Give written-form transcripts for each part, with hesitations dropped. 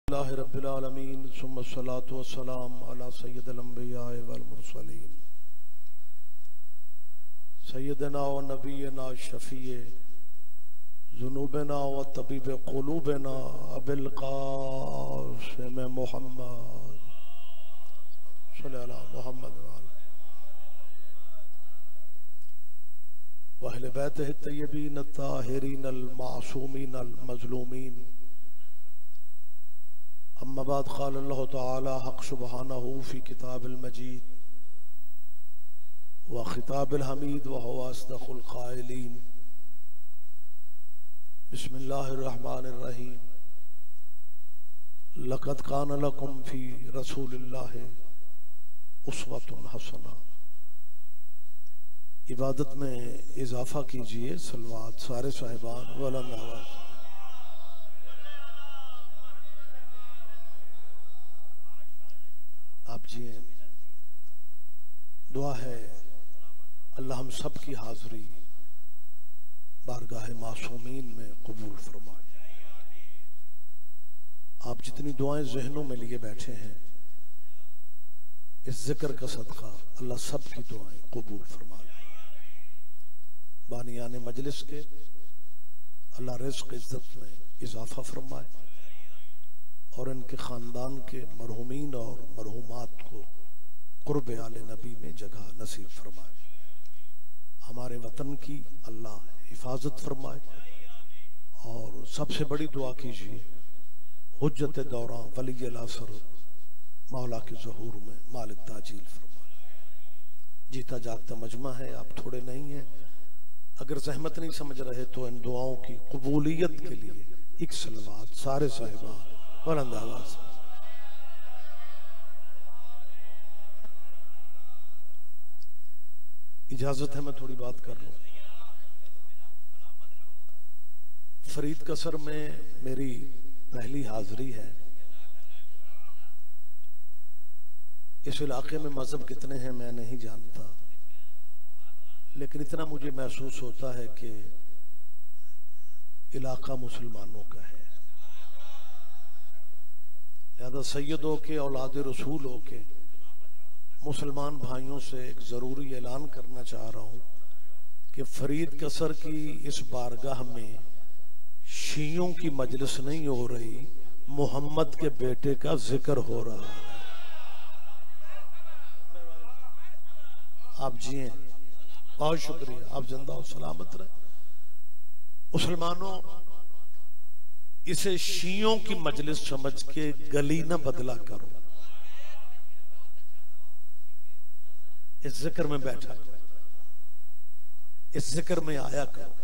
रब्बिल आलमीन सुम्मा सलातु वस्सलाम अला सय्यिदिल अंबिया वल मुरसलीन सय्यदना व नबीना शफीए ज़ुनूबना व तबीब क़ुलूबना अबिल क़ासिम मुहम्मद सल्लल्लाहु अलैहि मुहम्मद व अहले बैतिहि तय्यबीन ताहिरीन अल मासूमीन अल मज़लूमीन। अम्मा बाद क़ाल अल्लाह तआला हक़ सुब्हानहू फ़ी किताबिल मजीद व ख़िताबिल हमीद व हुवा अस्दक़ुल क़ाइलीन। बिस्मिल्लाहिर रहमानिर रहीम। लक़द कान लकुम फ़ी रसूलिल्लाहि उस्वतुन हसना। इबादत में इजाफा कीजिए। सलवात सारे साहिबान बुलंद आवाज़। आप जी दुआ है अल्लाह हम सब की हाज़िरी बारगाह मासूमीन में कबूल फरमाए। आप जितनी दुआएं ज़हनों में लिए बैठे हैं इस जिक्र का सदका अल्लाह सब की दुआएं कबूल फरमाए। बानियाने मजलिस के अल्लाह रिज़्क़ इज़्ज़त में इजाफा फरमाए और इनके ख़ानदान के मरहूमीन और मरहूमात को क़ुर्ब आले नबी में जगह नसीब फरमाए। हमारे वतन की अल्लाह हिफाजत फरमाए और सबसे बड़ी दुआ कीजिए हुज्जत दौरां वली असर मौला के ज़हूर में मालिक ताजील फरमाए। जीता जागता मजमा है, आप थोड़े नहीं हैं। अगर ज़हमत नहीं समझ रहे तो इन दुआओं की कबूलियत के लिए एक सलवात सारे साहिबान बुलंद आवाज़। इजाजत है मैं थोड़ी बात कर लूं। फरीद कसर में मेरी पहली हाजिरी है। इस इलाके में मजहब कितने हैं मैं नहीं जानता, लेकिन इतना मुझे महसूस होता है कि इलाका मुसलमानों का है। लिहाजा सैयदों के औलाद रसूलों के मुसलमान भाइयों से एक ज़रूरी ऐलान करना चाह रहा हूँ कि फरीद कसर की इस बारगाह में शियों की मजलिस नहीं हो रही, मोहम्मद के बेटे का जिक्र हो रहा है। आप जिए, बहुत शुक्रिया, आप जिंदा और सलामत रहे। मुसलमानों, इसे शियों की मजलिस समझ के गली न बदला करो। इस जिक्र में बैठा करो, इस जिक्र में आया करो।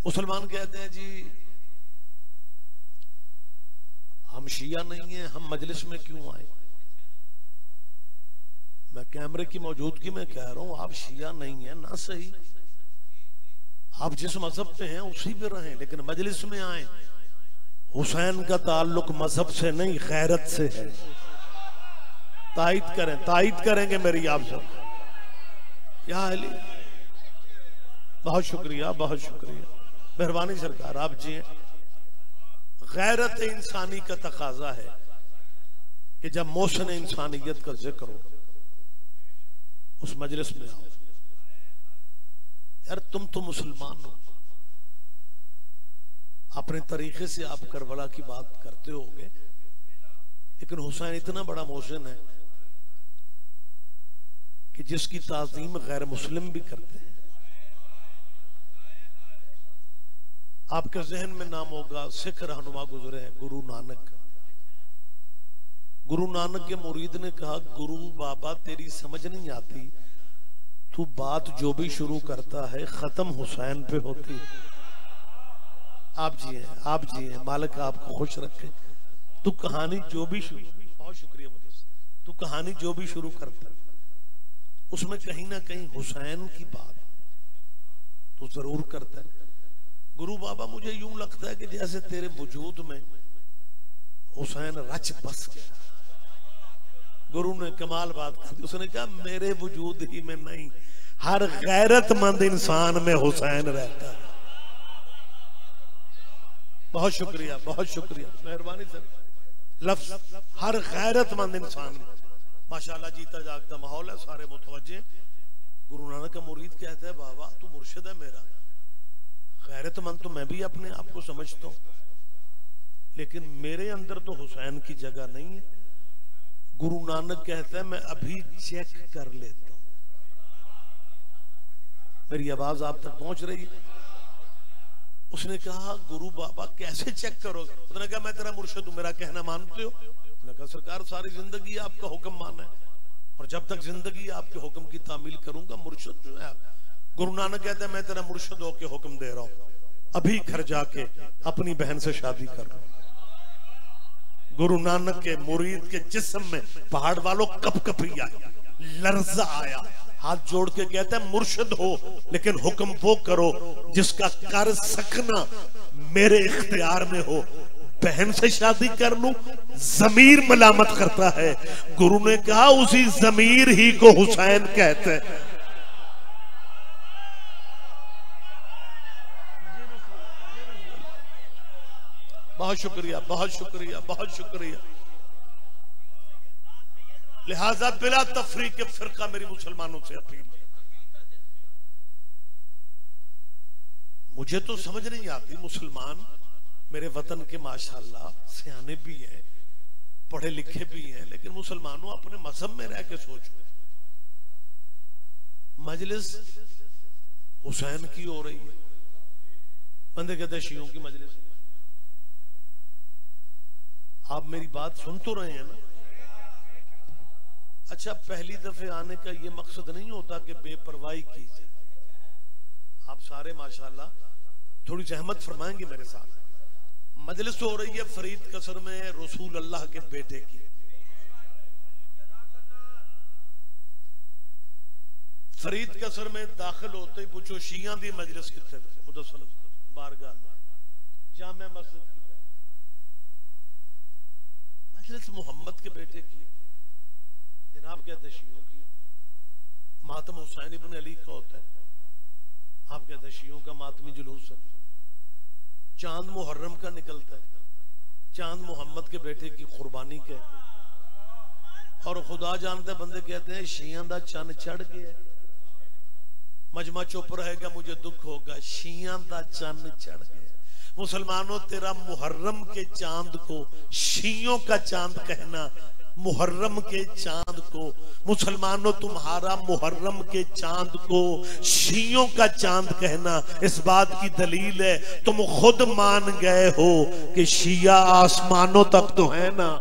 मुसलमान कहते हैं जी हम शिया नहीं हैं, हम मजलिस में क्यों आए। मैं कैमरे की मौजूदगी में कह रहा हूं आप शिया नहीं हैं ना, सही, आप जिस मजहब पे हैं उसी पे रहें, लेकिन मजलिस में आए। हुसैन का ताल्लुक मजहब से नहीं गैरत से है। तायद करें, तायद करेंगे मेरी आप सब। या अली, बहुत शुक्रिया, बहुत शुक्रिया, मेहरबानी सरकार, आप जी। गैरत इंसानी का तकाजा है कि जब मोहसिन इंसानियत का जिक्र हो उस मजलिस में आओ। यार तुम तो मुसलमान हो, अपने तरीके से आप करबला की बात करते होगे, लेकिन हुसैन इतना बड़ा मोहसिन है कि जिसकी ताज़ीम गैर मुस्लिम भी करते हैं। आपके जहन में नाम होगा सिख रहनुमा गुजरे हैं गुरु नानक। गुरु नानक के मुरीद ने कहा गुरु बाबा तेरी समझ नहीं आती, तू बात जो भी शुरू करता है खत्म हुसैन पे होती। आप जिए, आप जिए, मालिक आपको खुश रखे। तू कहानी जो भी शुरू, बहुत शुक्रिया मुझे, तू कहानी जो भी शुरू करता उसमें कहीं ना कहीं हुसैन की बात तू जरूर करता है। गुरु बाबा मुझे यूं लगता है कि जैसे तेरे वजूद में हुसैन रच बस गया। गुरु ने कमाल बात कर दी, उसने कहा मेरे वजूद ही में नहीं, हर गैरतमंद इंसान में हुसैन रहता है। बहुत शुक्रिया, बहुत शुक्रिया, मेहरबानी सर। लफ्ज हर गैरतमंद इंसान माशाल्लाह जीता जागता माहौल है, सारे मुतवज्जे। गुरु नानक का मुरीद कहता है बाबा तू मुर्शिद है मेरा, गैरतमंद तो मैं भी अपने आप को समझता हूँ, लेकिन मेरे अंदर तो हुसैन की जगह नहीं है। गुरु नानक कहता है मैं अभी चेक कर लेता हूं। मेरी आवाज आप तक पहुंच रही है? उसने कहा गुरु बाबा कैसे चेक करोगे? उसने कहा मैं तेरा मुर्शिद हूं, मेरा कहना मानते हो? उसने कहा सरकार सारी जिंदगी आपका हुक्म माना है और जब तक जिंदगी आपके हुक्म की तामील करूंगा मुर्शिद जो है आप। गुरु नानक कहते हैं मैं तेरा मुर्शिद होके हुक्म दे रहा हूं, अभी घर जाके अपनी बहन से शादी कर लो। गुरु नानक के मुरीद के जिस्म में पहाड़ वालों कपकपी आया, लर्जा आया, हाथ जोड़ के कहता है मुर्शिद हो लेकिन हुक्म वो करो जिसका कर सकना मेरे इख्तियार में हो। बहन से शादी कर लूं, जमीर मलामत करता है। गुरु ने कहा उसी जमीर ही को हुसैन कहते हैं। बहुत शुक्रिया, बहुत शुक्रिया, बहुत शुक्रिया। लिहाजा बिला तफरीक के फिरका मेरी मुसलमानों से अपील, मुझे तो समझ नहीं आती मुसलमान मेरे वतन के माशाल्लाह सियाने भी हैं, पढ़े लिखे भी हैं, लेकिन मुसलमानों अपने मजहब में रह के सोचो। मजलिस हुसैन की हो रही है, बंदे कहते शियों की मजलिस। आप मेरी बात सुन तो रहे हैं ना? अच्छा, पहली दफे आने का ये मकसद नहीं होता कि बेपरवाही की जाए। आप सारे माशाल्लाह थोड़ी सहमत फरमाएंगे मेरे साथ। मजलिस हो रही है फरीद कसर में रसूल अल्लाह के बेटे की। फरीद कसर में दाखिल होते ही पूछो शिया दी मजलिस कितने? उधर बारगाह में जामे मस्जिद की मजलिस मोहम्मद के बेटे की। जनाब कहते शियों की। मातम हुसैन इब्न अली का होता है, आप कहते शियों का मातमी जुलूस है। चांद मुहर्रम का निकलता है, चांद मोहम्मद के बेटे की कुर्बानी के। और खुदा जानता है बंदे कहते हैं शिया दा चंद चढ़ गया, मजमा चुप रहेगा मुझे दुख होगा। शिया दा चंद चढ़ गया। मुसलमानों तेरा मुहर्रम के चांद को शियों का चांद कहना, मुहर्रम के चांद को, मुसलमानों तुम्हारा मुहर्रम के चांद को शियों का चांद कहना, इस बात की दलील है तुम खुद मान गए हो कि शिया आसमानों तक तो है ना।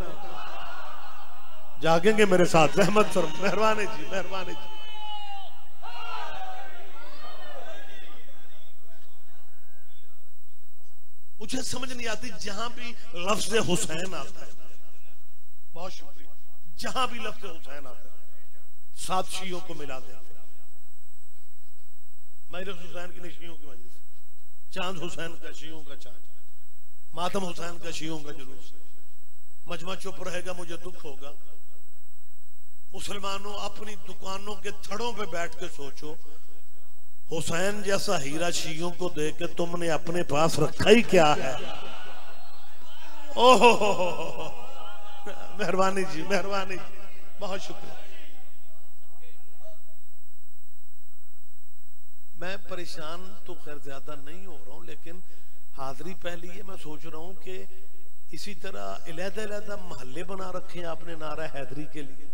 जागेंगे मेरे साथ? रहमत फरम, मेहरबानी जी, मेहरबानी जी। मुझे समझ नहीं आती जहां भी लफ्ज हुसैन आता है, बहुत शुक्रिया, जहां भी लफ्ज हुसैन आता है सात शियों को मिला देते हैं। मजलिस हुसैन की शियों की मजलिस, चांद हुसैन का शियों का चांद, मातम हुसैन का शियों का जुलूस, मजमा चुप रहेगा मुझे दुख होगा। मुसलमानों अपनी दुकानों के थड़ों पे बैठ के सोचो, हुसैन जैसा हीरा शियों को दे के तुमने अपने पास रखा ही क्या है? ओहो, मेहरबानी जी, मेहरबानी जी, बहुत शुक्रिया। मैं परेशान तो खैर ज्यादा नहीं हो रहा हूं, लेकिन हाजिरी पहली है, मैं सोच रहा हूं कि इसी तरह अलग-अलग महल्ले बना रखे हैं आपने नारा हैदरी के लिए।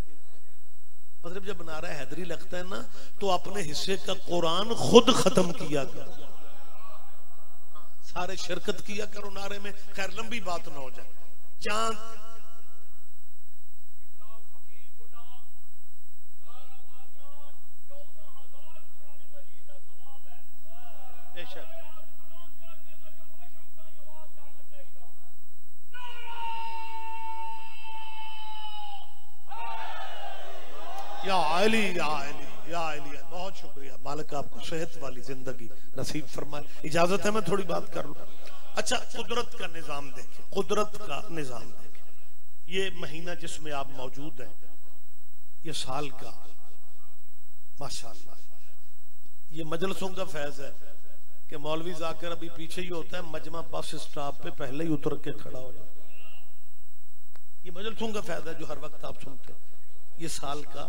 मतलब जब नारा हैदरी लगता है ना तो अपने हिस्से का कुरान खुद खत्म किया करो, सारे शिरकत किया करो नारे में, खैर लंबी बात ना हो जाए। चांद बेशक या अली, या अली, या अली। बहुत शुक्रिया, मालिक आपको सेहत वाली जिंदगी नसीब फरमाए। इजाजत है मैं थोड़ी बात कर लूं? अच्छा, कुदरत का निजाम देखें, कुदरत का निजाम देखें। ये महीना जिसमें आप मौजूद हैं, ये साल का माशाल्लाह, ये मजलिसों का फैज है। कि मौलवी जाकिर अभी पीछे ही होता है, मजमा बस स्टॉप पे पहले ही उतर के खड़ा हो जाता। ये मजलिसों का फायदा है जो हर वक्त आप सुनते हैं। ये साल का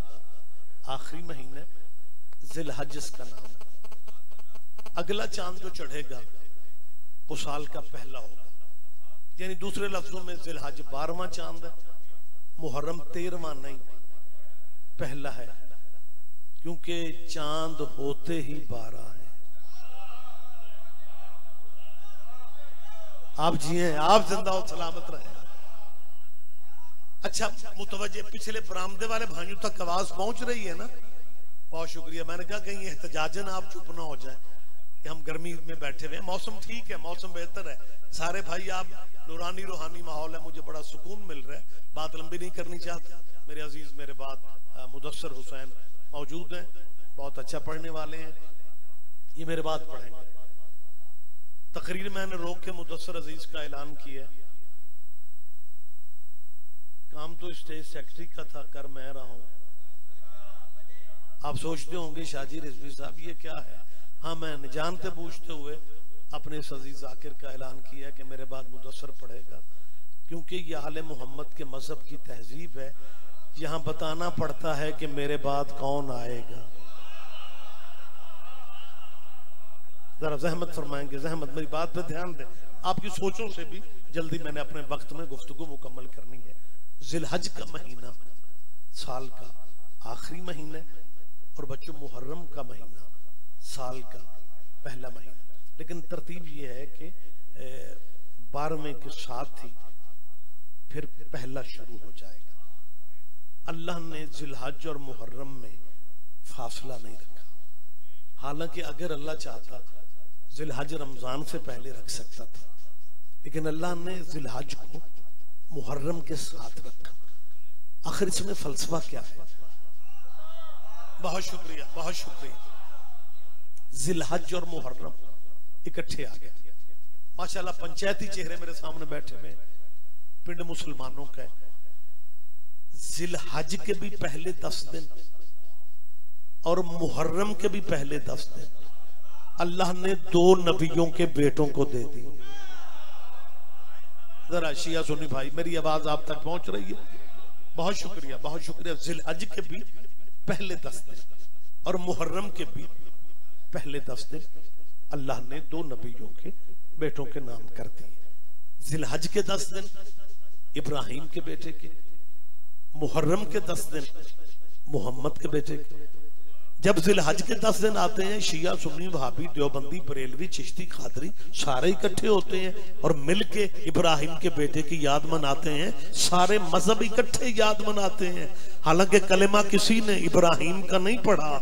आखिरी महीना जिलहज का नाम है। अगला चांद जो चढ़ेगा वो साल का पहला होगा, यानी दूसरे लफ्जों में जिलहज 12वां चांद है, मुहर्रम 13वां नहीं पहला है, क्योंकि चांद होते ही 12 है। आप जिए, आप जिंदा हो, सलामत रहे। अच्छा मुतवज्जे, पिछले बरामदे वाले भाइयों तक आवाज पहुंच रही है ना? बहुत शुक्रिया। मैंने कहा कहीं एहतजाजन आप चुप ना हो जाए कि हम गर्मी में बैठे हुए हैं। मौसम ठीक है, मौसम बेहतर है। सारे भाई आप नूरानी रूहानी माहौल है, मुझे बड़ा सुकून मिल रहा है। बात लंबी नहीं करनी चाहता। मेरे अजीज मेरे बाद मुदस्सर हुसैन मौजूद हैं, बहुत अच्छा पढ़ने वाले हैं, ये मेरे बाद पढ़ेंगे। तकरीर मैंने रोक के मुदस्सर अजीज का ऐलान किया। काम तो स्टेज सेक्रेटरी का था, कर मैं रहा हूं। आप सोचते होंगे शाजी रिजवी साहब ये क्या है? हाँ, मैंने जानते बूझते हुए अपने अजीज जाकिर का ऐलान किया कि मेरे बाद मुदस्सर पढ़ेगा, क्योंकि ये आले मोहम्मद के मजहब की तहजीब है। यहां बताना पड़ता है कि मेरे बाद कौन आएगा। जरा जहमत फरमाएंगे, जहमत, मेरी बात पे ध्यान दें। आपकी सोचों से भी जल्दी मैंने अपने वक्त में गुफ्तगू मुकम्मल करनी है। जिलहज का महीना साल का आखिरी महीना और बच्चों मुहर्रम का महीना साल का पहला महीना। लेकिन तरतीब ये है कि 12वें के साथ ही फिर पहला शुरू हो जाएगा। अल्लाह ने जिलहज और मुहर्रम में फासला नहीं रखा। हालांकि अगर अल्लाह चाहता जिलहज रमजान से पहले रख सकता था, लेकिन अल्लाह ने जिलहज को मुहर्रम के साथ रखा। आखिर इसमें फलसफा क्या है? बहुत शुक्रिया, बहुत शुक्रिया। जिलहज और मुहर्रम इकट्ठे आ गए। माशाल्लाह पंचायती चेहरे मेरे सामने बैठे हुए, पिंड मुसलमानों का। जिलहज के भी पहले 10 दिन और मुहर्रम के भी पहले 10 दिन अल्लाह ने 2 नबियों के बेटों को दे दी। जरा शिया सुन्नी भाई, मेरी आवाज आप तक पहुंच रही है? बहुत शुक्रिया, बहुत शुक्रिया। जिलहज के भी पहले 10 दिन और मुहर्रम के भी पहले 10 दिन अल्लाह ने 2 नबियों के बेटों के नाम कर दिए। जिलहज के 10 दिन इब्राहिम के बेटे के, मुहर्रम के 10 दिन मोहम्मद के बेटे के। जब जिलहज के 10 दिन आते हैं, शिया सुन्नी वहाबी देवबंदी बरेलवी चिश्ती खादरी सारे इकट्ठे होते हैं और मिलके इब्राहिम के बेटे की याद मनाते हैं। सारे मजहब इकट्ठे याद मनाते हैं। हालांकि कलेमा किसी ने इब्राहिम का नहीं पढ़ा।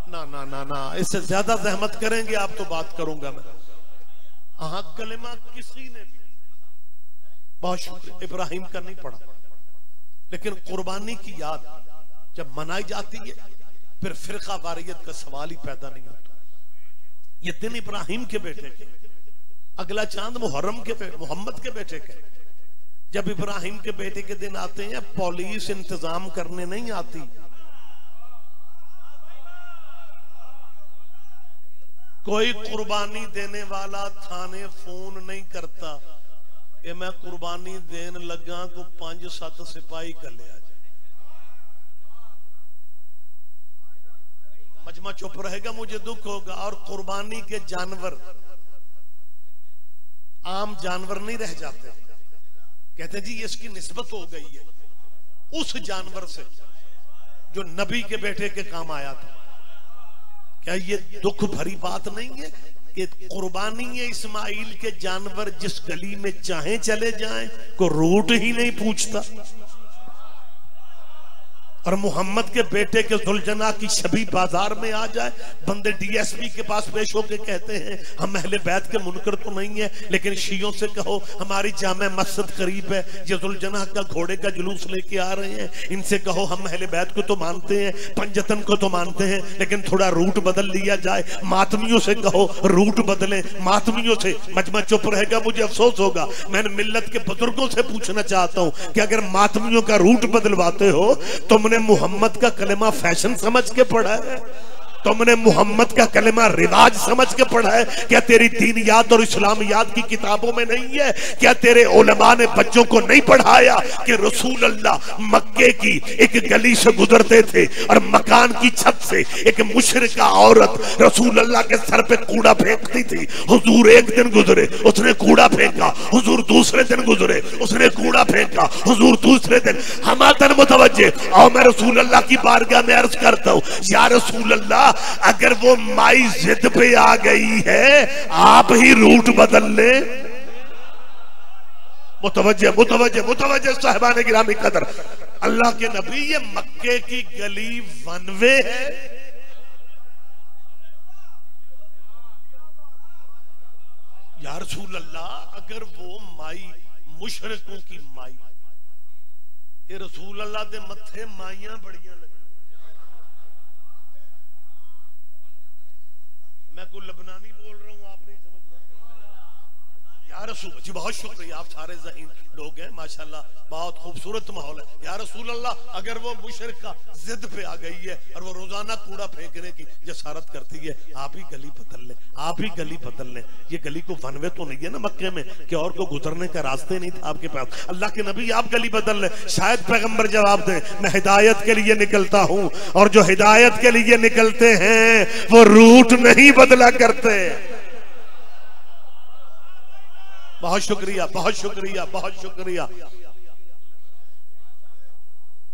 ना ना ना ना, इससे ज्यादा जहमत करेंगे आप तो बात करूंगा मैं। हाँ, कलेमा किसी ने भी, बहुत शुक्रिया, इब्राहिम का नहीं पढ़ा। लेकिन कुर्बानी की याद जब मनाई जाती है, फिर फिरका वारियत का सवाल ही पैदा नहीं होता। ये दिन इब्राहिम के बेटे के, अगला चांद मुहर्रम के मोहम्मद के बेटे के। जब इब्राहिम के बेटे के दिन आते हैं, पुलिस इंतजाम करने नहीं आती। कोई कुर्बानी देने वाला थाने फोन नहीं करता कि मैं कुर्बानी देन लगा को 5-7 सिपाही कर लिया। मजमा चुप रहेगा, मुझे दुख होगा। और कुर्बानी के जानवर आम जानवर नहीं रह जाते। कहते जी इसकी निस्बत हो गई है उस जानवर से जो नबी के बेटे के काम आया था। क्या ये दुख भरी बात नहीं है कि कुर्बानी इस्माइल के जानवर जिस गली में चाहे चले जाएं, को रूट ही नहीं पूछता। और मोहम्मद के बेटे के जुलजना की छवि बाजार में आ जाए, बंदे डीएसपी के पास पेश होके कहते हैं हम अहले बैत के मुनकर तो नहीं है, लेकिन शियों से कहो हमारी जामे मस्जिद करीब है, ये जुलजना का घोड़े का जुलूस लेके आ रहे हैं, इनसे कहो हम अहले बैत को तो मानते हैं, पंजतन को तो मानते हैं, लेकिन थोड़ा रूट बदल लिया जाए। मातमियों से कहो रूट बदले, मातमियों से। मजमा चुप रहेगा, मुझे अफसोस होगा। मैंने मिल्लत के बुजुर्गों से पूछना चाहता हूं कि अगर मातमियों का रूट बदलवाते हो, तुमने मोहम्मद का कलमा फैशन समझ के पढ़ा है? तुमने मोहम्मद का कलमा रिवाज समझ के पढ़ा है? क्या तेरी दीन याद और इस्लाम याद की किताबों में नहीं है? क्या तेरे उलमा ने बच्चों को नहीं पढ़ाया कि रसूल अल्लाह मक्के की एक गली से गुजरते थे और मकान की छत से एक मुशरिका औरत रसूल अल्लाह के सर पे कूड़ा फेंकती थी। हुजूर एक दिन गुजरे, उसने कूड़ा फेंका। हुजूर दूसरे दिन गुजरे, उसने कूड़ा फेंका। हुजूर तीसरे दिन हमातन मुतवज्जे और मैं रसूल अल्लाह की बारगाह में अर्ज करता हूँ, या रसूल अल्लाह, अगर वो माई जिद पे आ गई है, आप ही रूट बदल ले। मुतवज्जे मुतवज्जे मुतवज्जे साहिबान गिरामी कदर, अल्लाह के नबी, ये मक्के की गली वन वे है। या रसूल अल्लाह, अगर वो माई मुशरिकों की माई, ये रसूल अल्लाह दे मत्थे माइयां बड़ियां लगी। मैं कोई लबनानी बोल रहा हूं, आप नहीं समझ रहे। या रसूल जी, बहुत शुक्रिया, आप सारे ज़हीन लोग हैं माशाल्लाह, बहुत खूबसूरत माहौल है। या रसूल अल्लाह, अगर वो मुशरिका जिद पे आ गई है और वो रोजाना कूड़ा फेंकने की जसारत करती है, आप ही गली बदल लें, आप ही गली बदल लें। ये गली को वनवे तो नहीं है ना मक्के में कि और को गुजरने का रास्ते नहीं था आपके पास। अल्लाह के नबी, आप गली बदल लें। शायद पैगंबर जवाब दें, मैं हिदायत के लिए निकलता हूं, और जो हिदायत के लिए निकलते हैं वो रूट नहीं बदला करते। बहुत शुक्रिया, बहुत शुक्रिया, बहुत शुक्रिया।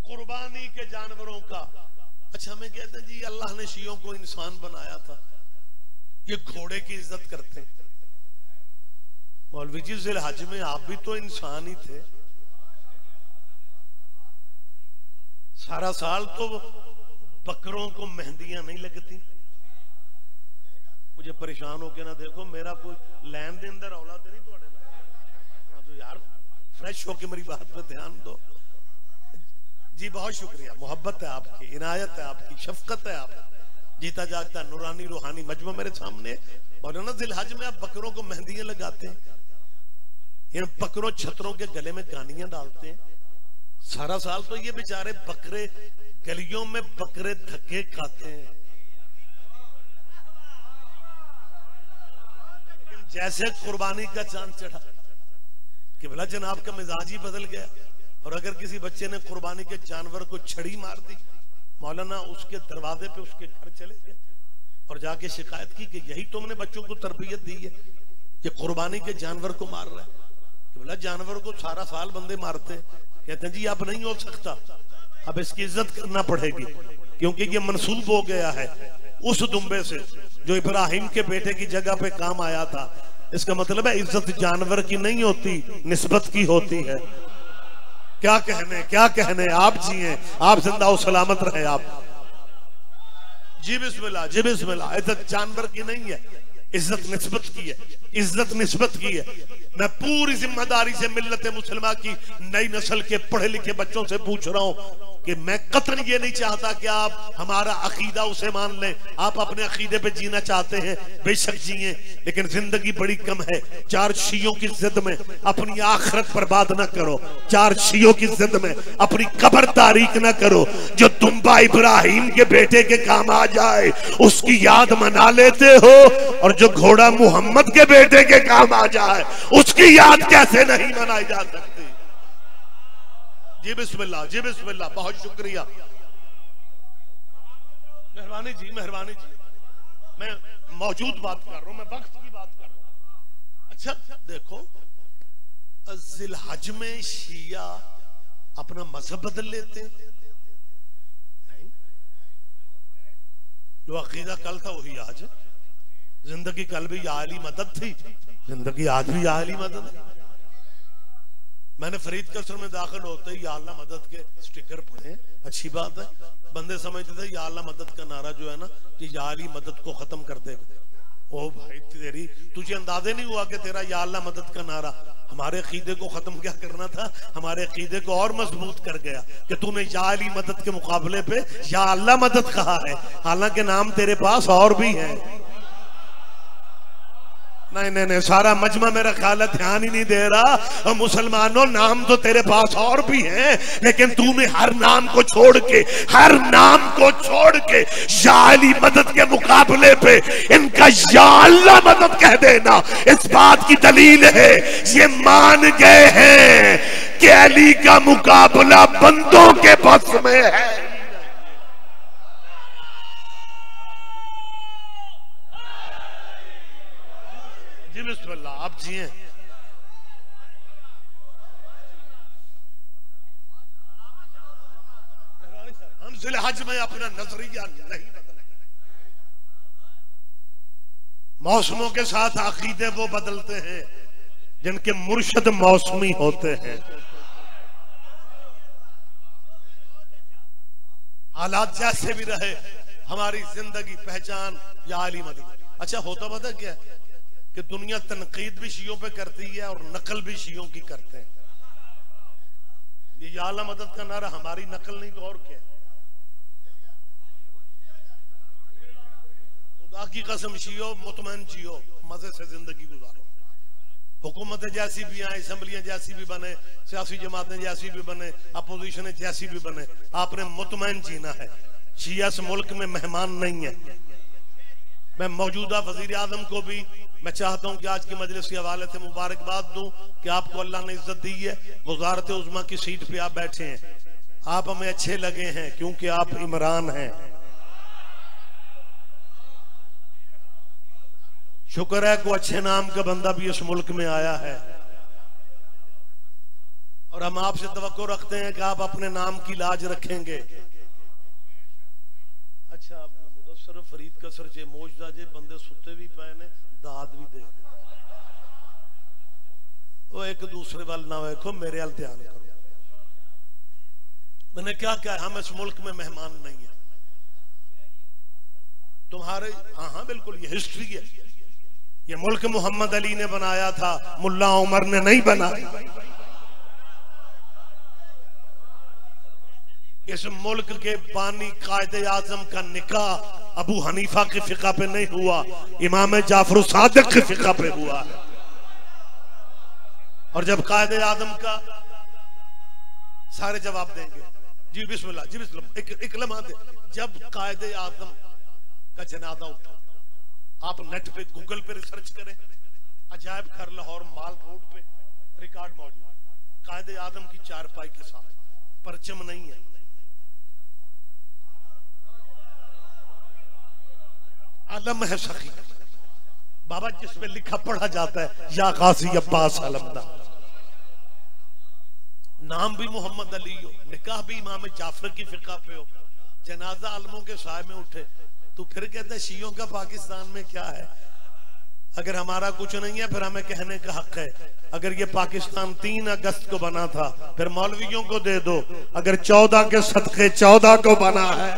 कुर्बानी के जानवरों का, अच्छा हमें कहते हैं जी अल्लाह ने शियों को इंसान बनाया था, ये घोड़े की इज्जत करते हैं। मौलवी जी, ज़िल हज में आप भी तो इंसान ही थे। सारा साल तो बकरों को मेहंदियां नहीं लगती। मुझे परेशान होके ना देखो, मेरा कोई लेन देन का रौला तो नहीं थोड़े नाल। हाँ तो यार फ्रेश होके मेरी बात पे ध्यान दो जी। बहुत शुक्रिया, मोहब्बत है आपकी, इनायत है आपकी, शफकत है आपकी, जीता जागता नूरानी रूहानी मजमा मेरे सामने। और ना ज़िल हज में आप बकरों को मेहंदियां लगाते हैं, इन बकरों छतरों के गले में गानियां डालते हैं। सारा साल तो ये बेचारे बकरे गलियों में बकरे धक्के खाते हैं। जैसे कुर्बानी का चांद चढ़ा कि भला जनाब का मिजाज ही बदल गया, और अगर किसी बच्चे ने कुर्बानी के जानवर को छड़ी मार दी, मौलाना उसके दरवाजे पे उसके घर चले गए और जाके शिकायत की कि यही तुमने बच्चों को तरबियत दी है, ये कुर्बानी के जानवर को मार रहा है। कि भला जानवर को सारा साल बंदे मारते हैं। कहते हैं जी अब नहीं हो सकता, अब इसकी इज्जत करना पड़ेगी, क्योंकि ये मंसूब हो गया है उस दुम्बे से जो इब्राहिम के बेटे की जगह पे काम आया था। इसका मतलब है इज्जत जानवर की नहीं होती, निस्बत की होती है। क्या कहने, क्या कहने, आप जिए, आप जिंदा और सलामत रहे आप। जी बिस्मिल्लाह, जी बिस्मिल्लाह। इज्जत जानवर की नहीं है, इज्जत निस्बत की है, इज्जत निस्बत की है। मैं पूरी जिम्मेदारी से मिल्लत मुसलमान की नई नस्ल के पढ़े लिखे बच्चों से पूछ रहा हूं कि मैं कतन ये नहीं चाहता कि आप हमारा अकीदा उसे मान लें। आप अपने अकीदे पे जीना चाहते हैं, बेशक जिए, लेकिन जिंदगी बड़ी कम है। चार शियों की जिद में अपनी आखिरत बर्बाद ना करो, चार शियों की जिद में अपनी कब्र तारीक ना करो। जो दुम्बा इब्राहिम के बेटे के काम आ जाए उसकी याद मना लेते हो, और जो घोड़ा मोहम्मद के बेटे के काम आ जाए उसकी याद कैसे नहीं मनाई जा सकती। जी बिस्मिल्लाह, जी बिस्मिल्लाह। बहुत शुक्रिया, मेहरबानी जी, मेहरबानी जी। मैं मौजूद बात कर रहा हूं, मैं वक्त की बात कर रहा हूं। अच्छा देखो, ज़िल हज में शिया अपना मजहब बदल लेते हैं नहीं? जो अकीदा कल था वही आज। जिंदगी कल भी या अली मदद थी, जिंदगी आज भी या अली मदद है। मैंने फरीद कसर में दाखिल होते ही या अल्लाह मदद के स्टिकर पढ़े, अच्छी बात है। बंदे समझते थे या अल्लाह मदद का नारा जो है ना कि या अली मदद को खत्म कर देगा। ओ भाई तेरी, तुझे अंदाजे नहीं हुआ कि तेरा या अल्लाह मदद का नारा हमारे अकीदे को खत्म क्या करना था, हमारे अकीदे को और मजबूत कर गया कि तूने या अली मदद के मुकाबले पे या अल्लाह मदद कहा है, हालांकि नाम तेरे पास और भी है। नहीं नहीं नहीं, सारा मजमा मेरा ख्याल है ध्यान ही नहीं दे रहा। और मुसलमानों, नाम तो तेरे पास और भी हैं, लेकिन तूने हर नाम को छोड़ के या अली मदद के मुकाबले पे इनका या अल्लाह मदद कह देना, इस बात की दलील है ये मान गए हैं कि अली का मुकाबला बंदों के बस में है। जी बिस्मिल्लाह, आप जिए। हम जिलहज में अपना नजरिया नहीं बदलते, मौसमों के साथ अकीदे वो बदलते हैं जिनके मुर्शद मौसमी होते हैं। हालात जैसे भी रहे, हमारी जिंदगी पहचान या अली मदद। अच्छा, होता पता क्या है कि दुनिया तनकीद भी शियों पे करती है और नकल भी शियों की करते हैं। ये या अल्लाह मदद का नारा हमारी नकल नहीं तो और क्या। खुदा की कसम, शियो मुतमईन जियो, मजे से जिंदगी गुजारो। हुकूमतें जैसी भी आए, असम्बलियां जैसी भी बने, सियासी जमातें जैसी भी बने, अपोजिशन जैसी भी बने, आपने मुतमईन जीना है। शिया इस मुल्क में मेहमान नहीं है। मैं मौजूदा वजीर आजम को भी मैं चाहता हूं कि आज की मजलिस के हवाले से मुबारकबाद दूं कि आपको अल्लाह ने इज्जत दी है, वज़ारत उज़्मा की सीट पे आप बैठे हैं। आप हमें अच्छे लगे हैं क्योंकि आप इमरान हैं। शुक्र है को अच्छे नाम का बंदा भी इस मुल्क में आया है, और हम आपसे तवक्को रखते हैं कि आप अपने नाम की लाज रखेंगे। अच्छा, मुदस्सर फरीद कसर चे मौजदा जे बंदे सुते भी पे ने, दाद भी दे। वो एक दूसरे वाल ना देखो, मेरे वाल ध्यान करो। मैंने क्या कहा, हम इस मुल्क में मेहमान नहीं है तुम्हारे। हाँ बिल्कुल, ये हिस्ट्री है। ये मुल्क मोहम्मद अली ने बनाया था, मुल्ला उमर ने नहीं बनाया। इस मुल्क के बानी कायदे आजम का निकाह अबू हनीफा के फिका पे नहीं हुआ, इमाम जाफर सादिक के फिका पे हुआ है। और जब कायदे आजम का सारे जवाब देंगे। जी बिस्मिल्लाह, जी बिस्मिल्लाह, एक लम्हा दे। जब कायदे आजम का जनाजा उठा, आप नेट पे गूगल पे रिसर्च करें, अजायब घर लाहौर माल रोड पे रिकॉर्ड मौजूद। कायदे आजम की चारपाई के साथ, परचम नहीं है, आलम है सखी बाबा, जिसमें लिखा पढ़ा जाता है या गाजी अब्बास अलमदार। नाम भी मोहम्मद अली हो, निकाह भी इमाम जाफर की फिका पे हो, जनाजा आलमों के साय में उठे, तो फिर कहते हैं शियों का पाकिस्तान में क्या है। अगर हमारा कुछ नहीं है फिर हमें कहने का हक है। अगर ये पाकिस्तान 3 अगस्त को बना था फिर मौलवियों को दे दो। अगर 14 के सदके 14 को बना है,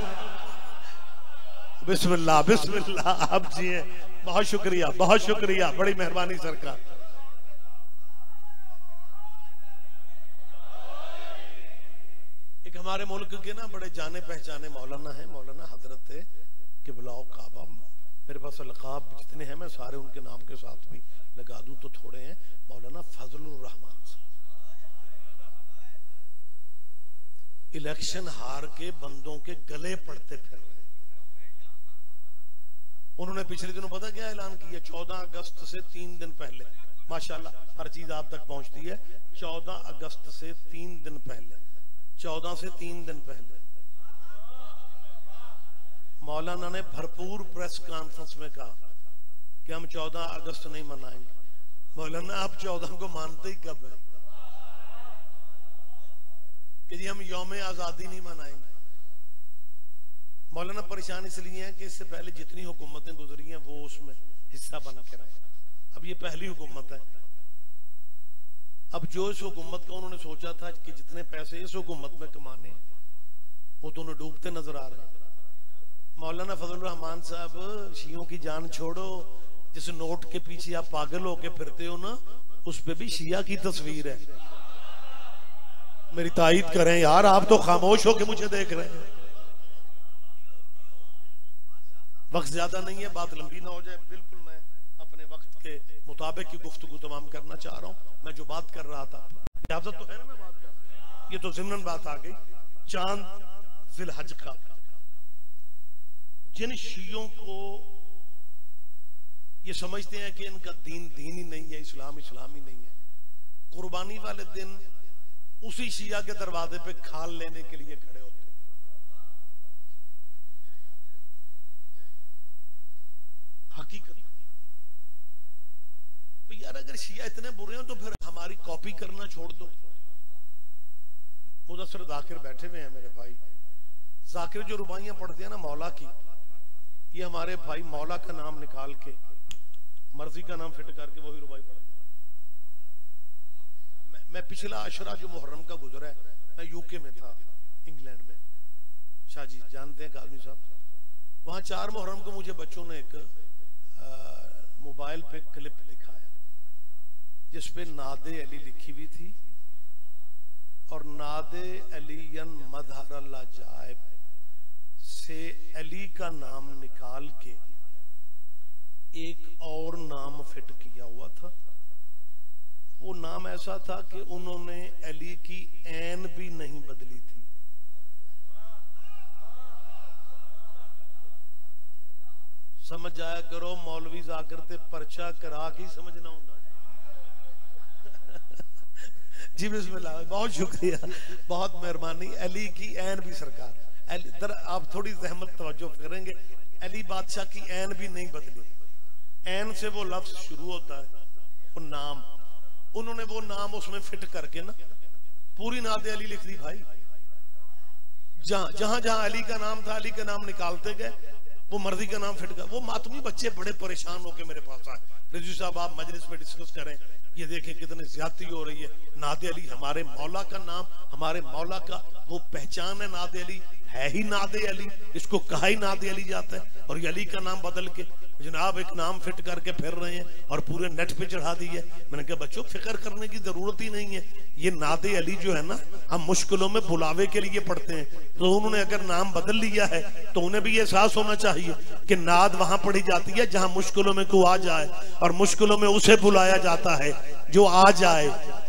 बिस्मिल्लाह बिस्मिल्लाह। आप जिए, बहुत शुक्रिया, बहुत शुक्रिया, बड़ी मेहरबानी सरकार। एक हमारे मुल्क के ना बड़े जाने पहचाने मौलाना है, मौलाना हजरत किबलाओ काबा। मेरे पास अलकाब जितने हैं मैं सारे उनके नाम के साथ भी लगा दूं तो थोड़े हैं। मौलाना फजलुर रहमान, इलेक्शन हार के बंदों के गले पड़ते फिर रहे। उन्होंने पिछले दिनों पता क्या ऐलान किया, 14 अगस्त से 3 दिन पहले, माशाल्लाह हर चीज आप तक पहुंचती है। 14 अगस्त से 3 दिन पहले, 14 से 3 दिन पहले मौलाना ने भरपूर प्रेस कॉन्फ्रेंस में कहा कि हम 14 अगस्त नहीं मनाएंगे। मौलाना आप 14 को मानते ही कब है कि जी हम यौम आजादी नहीं मनाएंगे। मौलाना परेशान इसलिए है कि इससे पहले जितनी हुकूमतें गुजरी हैं वो उसमें हिस्सा बन के रहे। अब ये पहली हुकूमत है। अब जो इस हुकूमत का उन्होंने सोचा था कि जितने पैसे इस हुकूमत में कमाने हैं वो तो उन्हें डूबते नजर आ रहे हैं। मौलाना फजलुर रहमान साहब, शियों की जान छोड़ो, जिस नोट के पीछे आप पागल होके फिरते हो ना, उस पे भी शिया की तस्वीर है। मेरी तायीद करें यार, आप तो खामोश होके मुझे देख रहे हैं। वक्त ज्यादा नहीं है, बात लंबी ना हो जाए। बिल्कुल मैं अपने वक्त के मुताबिक की गुफ्तगू तमाम करना चाह रहा हूँ। मैं जो बात कर रहा था, इजाजत तो है ना मैं बात कर, ये तो ज़िम्नन बात आ गई। चांद ज़िलहज का, जिन शियों को ये समझते हैं कि इनका दीन दीन ही नहीं है, इस्लाम इस्लाम ही नहीं है, कुर्बानी वाले दिन उसी शिया के दरवाजे पे खाल लेने के लिए खड़े होते हैं। हकीकत तो यार, अगर शिया इतने बुरे हैं तो फिर हमारी कॉपी करना छोड़ दो। मुदस्सिर जाकिर बैठे हुए हैं मेरे भाई, जाकिर जो रुबाइयां पढ़ते हैं ना मौला की, ये हमारे भाई मौला का नाम निकाल के मर्जी का नाम फिट करके वही रुबाई पढ़ गए। मैं पिछला अशरा जो मुहर्रम का गुजरा है, मैं यूके में था, इंग्लैंड में, शाहजी जानते हैं काजमी साहब, वहां 4 मुहर्रम को मुझे बच्चों ने एक मोबाइल पे क्लिप दिखाया जिसपे नादे अली लिखी हुई थी और नादे अलीयन मदहर अल्लाह जायब से अली का नाम निकाल के एक और नाम फिट किया हुआ था। वो नाम ऐसा था कि उन्होंने अली की ऐन भी नहीं बदली थी। समझ आया करो, मौलवी जाकर ते पर्चा करा के समझना होगा। जी बिस्मिल्लाह, बहुत शुक्रिया, बहुत मेहरबानी। अली की ऐन भी सरकार, आप थोड़ी जहमत तवज्जो करेंगे, अली बादशाह की ऐन भी नहीं बदली। ऐन से वो लफ्ज शुरू होता है, वो नाम, उन्होंने वो नाम उसमें फिट करके ना पूरी नादे अली लिख दी भाई। जहां जहां अली का नाम था, अली का नाम निकालते गए, वो मर्जी का नाम फिट कर। वो मातमी बच्चे बड़े परेशान होके मेरे पास आए, रिजवी साहब आप मजलिस में डिस्कस करें, ये देखें कितनी ज्यादती हो रही है। नादे अली हमारे मौला का नाम, हमारे मौला का वो पहचान है। नादे अली है ही नादे अली, इसको कहा ही नादे अली जाता है, और ये अली का नाम बदल के जनाब एक नाम फिट करके फिर रहे हैं और पूरे नेट पे चढ़ा दी है। मैंने कहा बच्चों फिक्र करने की जरूरत ही नहीं है, ये नादे अली जो है ना, हम मुश्किलों में बुलावे के लिए पढ़ते हैं, तो उन्होंने अगर नाम बदल लिया है तो उन्हें भी एहसास होना चाहिए कि नाद वहां पढ़ी जाती है जहां मुश्किलों में कोई आ जाए, और मुश्किलों में उसे बुलाया जाता है जो आ जाए।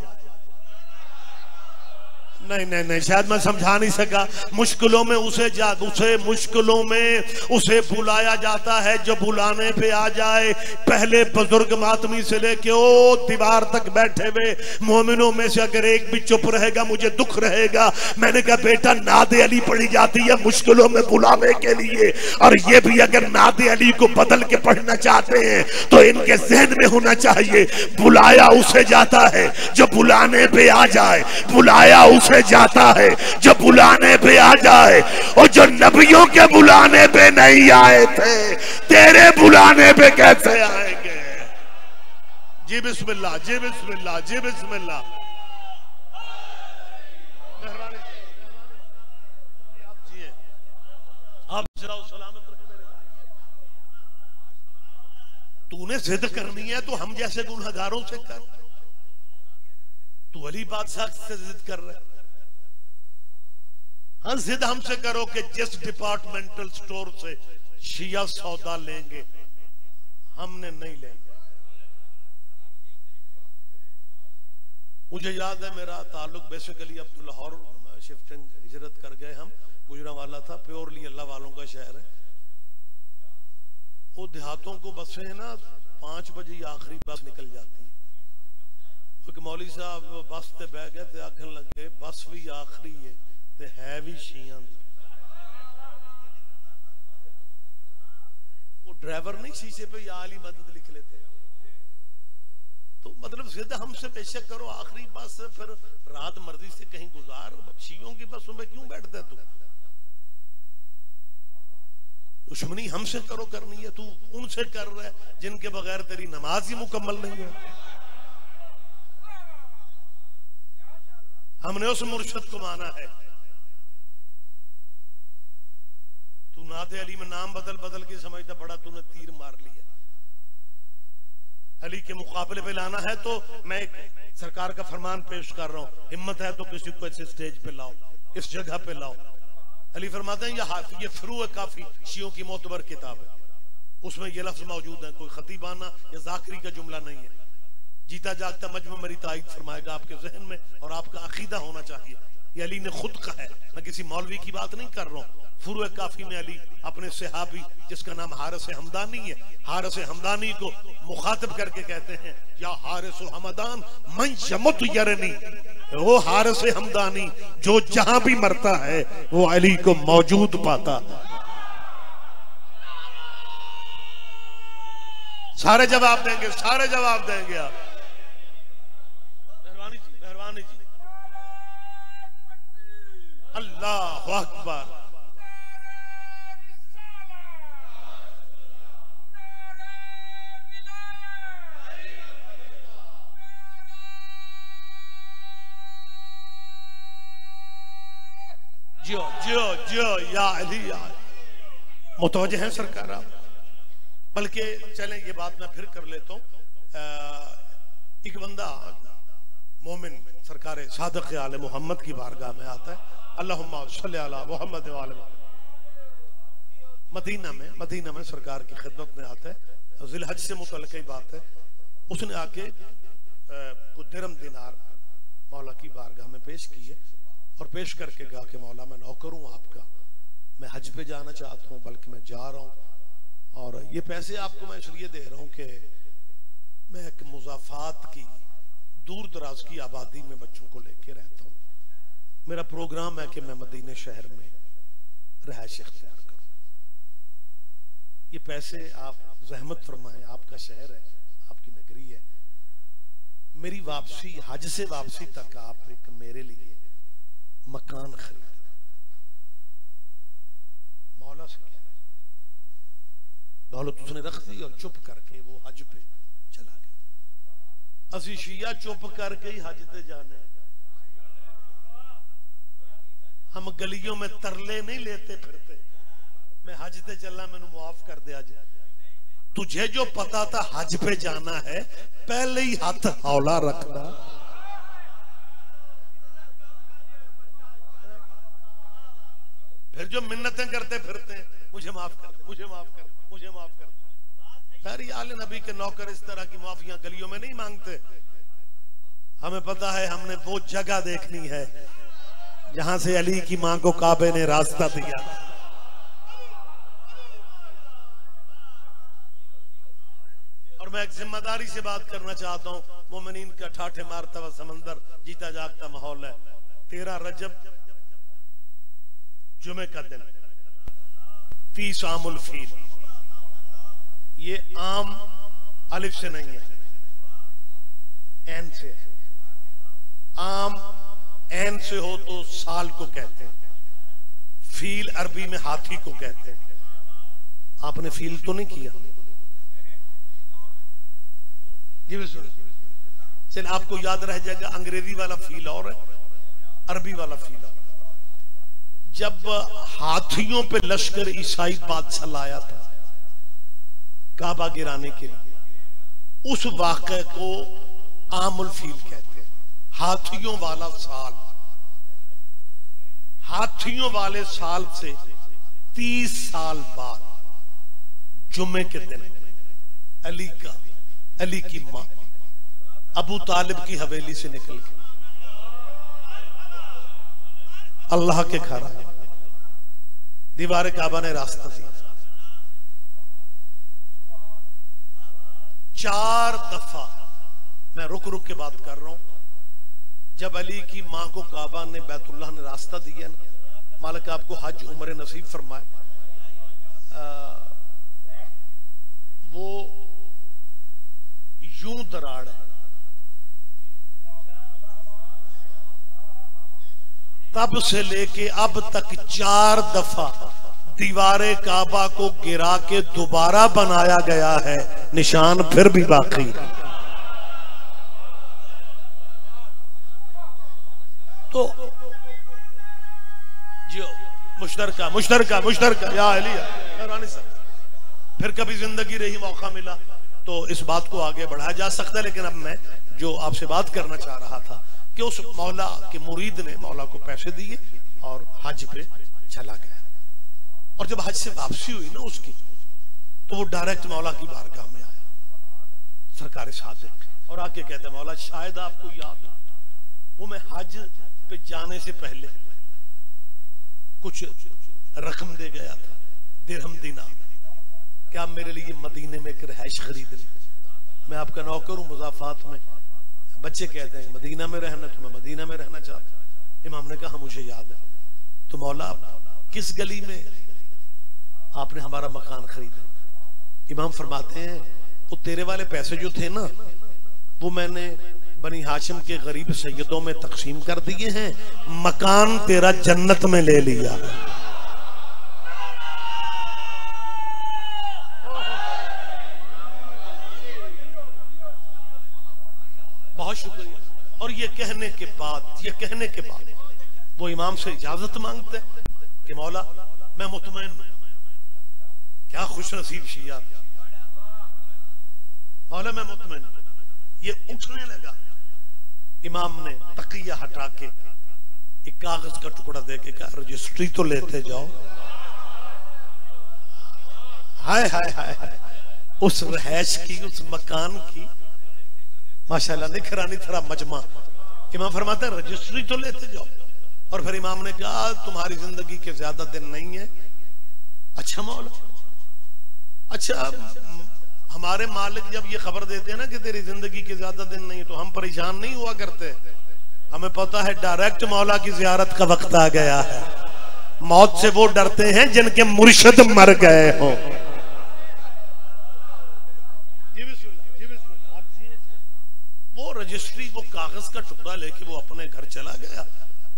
नहीं नहीं नहीं, शायद मैं समझा नहीं सका। मुश्किलों में उसे मुश्किलों में उसे बुलाया जाता है जो बुलाने पे आ जाए। पहले बुजुर्ग मातमी से लेके ओ दीवार तक बैठे हुए मोमिनों में से अगर एक भी चुप रहेगा मुझे दुख रहेगा। मैंने कहा बेटा नादे अली पढ़ी जाती है मुश्किलों में बुलावे के लिए, और ये भी अगर नादे अली को बदल के पढ़ना चाहते हैं तो इनके जहन में होना चाहिए बुलाया उसे जाता है जो बुलाने पे आ जाए, बुलाया उसे जाता है जो बुलाने पे आ जाए। और जो नबियों के बुलाने पे नहीं आए थे तेरे बुलाने पे कैसे आएंगे? जी बिस्मिल्लाह, जी बिस्मिल्लाह, जी बिस्मिल्लाह। मेहरबानी आप जिए, आप सलामत रहे मेरे भाई। तूने जिद करनी है तो हम जैसे गुनहगारों से कर, तू अली बादशाह से जिद कर रहे। हाँ जिद हमसे करो कि जिस डिपार्टमेंटल स्टोर से शिया सौदा लेंगे हमने नहीं लेंगे। मुझे याद है मेरा ताल्लुक बेसिकली अब तो लाहौर शिफ्टिंग हिजरत कर गए हम, गुजरांवाला था, प्योरली अल्लाह वालों का शहर है। वो देहातों को बसें है ना 5 बजे आखिरी बस निकल जाती है। एक मौली साहब बस ते बह गए ते आखन लगे बस भी आखिरी है ते है भी शियां दी। वो ड्राइवर नहीं शीशे पे या अली मदद लिख लेते। तो मतलब जिद हमसे बेशक करो, आखिरी बस फिर रात मर्जी से कहीं गुजार, शियों की बसों में क्यों बैठता है तू? दुश्मनी हमसे करो करनी है, तू उनसे कर रहा है जिनके बगैर तेरी नमाज ही मुकम्मल नहीं है। हमने उस मुर्शद को माना है। तू नादे अली में नाम बदल बदल के समझता बड़ा तूने तीर मार लिया। अली के मुकाबले पे लाना है तो मैं सरकार का फरमान पेश कर रहा हूं, हिम्मत है तो किसी को ऐसे स्टेज पे लाओ, इस जगह पे लाओ। अली फरमाते हैं ये फिरू है काफी शियों की मोतबर किताब है। उसमें ये लफ्ज मौजूद है, कोई खतीबाना या जाकरी का जुमला नहीं है। जीता जागता मजमा मेरी ताईद फरमाएगा आपके जहन में, और आपका अकीदा होना चाहिए। ये अली ने खुद कहा है, मैं किसी मौलवी की बात नहीं कर रहा हूँ। फुरूए काफी में अली अपने सहाबी जिसका नाम हारिस हमदानी है, हारिस हमदानी को मुखातिब करके कहते हैं, या हारिस हमदान मन यमुत यरनी, वो हारिस हमदानी जो जहां भी मरता है वो अली को मौजूद पाता। सारे जवाब देंगे, सारे जवाब देंगे आप। मेहरबानी जी, मेहरबानी जी। अल्लाह अकबर। जो जो जो या अली या मुतवज्जे हैं सरकार आप। बल्कि चलें ये बात मैं फिर कर लेता हूँ। एक बंदा मोमिन सरकार सादिक आले मोहम्मद की बारगाह में आता है, अल्लाहुम्मा सल्ली अला मुहम्मद व आले मदीना में सरकार की खिदमत में आता है। ज़िलहज से मुतल्लिक़ ही बात है। उसने आके कुछ दिरहम दिनार मौला की बारगाह में पेश किए और पेश करके कहा कि मौला मैं नौकर हूँ आपका, मैं हज पे जाना चाहता हूँ, बल्कि मैं जा रहा हूँ, और ये पैसे आपको मैं इसलिए दे रहा हूँ कि मैं एक मुज़ाफ़ात की दूर दराज की आबादी में बच्चों को लेके रहता हूँ। मेरा प्रोग्राम है कि मैं मदीने शहर में रहायश इख्तियार करूँ। ये पैसे आप ज़हमत फरमाएं, आपका शहर है, आपकी नगरी है। मेरी वापसी, हज से वापसी तक आप एक मेरे लिए मकान खरीद। मौला से क्या दौलत उसने रख दी और चुप करके वो हज पे चला गया। असी शिया चुप करके ही हज पे जाने, हम गलियों में तरले नहीं लेते फिरते, मैं हज पे चला, मैनू माफ कर दे। आज तुझे जो पता था हज पे जाना है, पहले ही हाथ हौला रखना। फिर जो मिन्नतें करते फिरते हैं, मुझे माफ कर दे, मुझे माफ कर दे, मुझे माफ कर दे। यार आले नबी के नौकर इस तरह की माफियां गलियों में नहीं मांगते। हमें पता है, हमने वो जगह देखनी है जहां से अली की मां को काबे ने रास्ता दिया। और मैं एक जिम्मेदारी से बात करना चाहता हूं। मोमिनीन का ठाठे मारता हुआ समंदर, जीता जागता माहौल है। 13 रजब जुमे का दिन, 30 आमुल फील। ये आम अलिफ से नहीं है, एन से। आम एन से हो तो साल को कहते हैं, फील अरबी में हाथी को कहते हैं। आपने फील तो नहीं किया जी? भी सुन, चल आपको याद रह जाएगा, अंग्रेजी वाला फील और है, अरबी वाला फील और। जब हाथियों पे लश्कर ईसाई बादशाह लाया था काबा गिराने के लिए, उस वाक़े को आमुल फील कहते हैं, हाथियों वाला साल। हाथियों वाले साल से 30 साल बाद जुम्मे के दिन अली की मां अबू तालिब की हवेली से निकल के अल्लाह के घर आए। दीवार काबा ने रास्ता दिया। 4 दफा, मैं रुक रुक के बात कर रहा हूं, जब अली की मां को काबा ने बैतुल्लाह ने रास्ता दिया ना, मालिक आपको हज उम्र नसीब फरमाए, वो यूं दराड़ है। तब से लेके अब तक 4 दफा दीवारे काबा को गिरा के दोबारा बनाया गया है, निशान फिर भी बाकी। तो जो मुश्तरका या अली रानी साहब, फिर कभी जिंदगी रही, मौका मिला तो इस बात को आगे बढ़ाया जा सकता है। लेकिन अब मैं जो आपसे बात करना चाह रहा था कि उस मौला के मुरीद ने मौला को पैसे दिए और हज पे चला गया। और जब हज से वापसी हुई ना उसकी, तो वो डायरेक्ट मौला की बारगाह में आया, सरकार सादिक, और आके कहते मौला शायद आपको याद हो, वो मैं हज पे जाने से पहले कुछ रकम दे गया था, दिरहम दीनार, क्या आप मेरे लिए मदीने में एक रहायश खरीद लें, मैं आपका नौकर हूं मुजाफात में। बच्चे कहते हैं मदीना में रहना, तो मैं मदीना में रहना चाहता हूं। इमाम ने कहा मुझे याद है। तो मौला किस गली में आपने हमारा मकान खरीदा? इमाम फरमाते हैं वो तेरे वाले पैसे जो थे ना, वो मैंने बनी हाशिम के गरीब सैयदों में तकसीम कर दिए हैं, मकान तेरा जन्नत में ले लिया। बहुत शुक्रिया। और ये कहने के बाद वो इमाम से इजाजत मांगते हैं कि मौला मैं मुतमईन हूं। क्या खुश नसीब शिया, मौला मैं मुतमईन। ये उठने लगा, इमाम ने तकिया हटा के एक कागज का टुकड़ा दे के कहा रजिस्ट्री तो लेते जाओ। हाय हाय हाय हाय, उस रहायश की, उस मकान की माशाल्लाह निखरानी थरा मजमा। इमाम फरमाते हैं रजिस्ट्री तो लेते जाओ। और फिर इमाम ने कहा तुम्हारी जिंदगी के ज्यादा दिन नहीं है। अच्छा मौला, अच्छा हमारे मालिक जब ये खबर देते हैं ना कि तेरी जिंदगी के ज्यादा दिन नहीं, तो हम परेशान नहीं हुआ करते। हमें पता है डायरेक्ट मौला की जियारत का वक्त आ गया है। मौत से वो डरते हैं जिनके मुर्शिद मर गए हो। वो रजिस्ट्री, वो कागज का टुकड़ा लेके वो अपने घर चला गया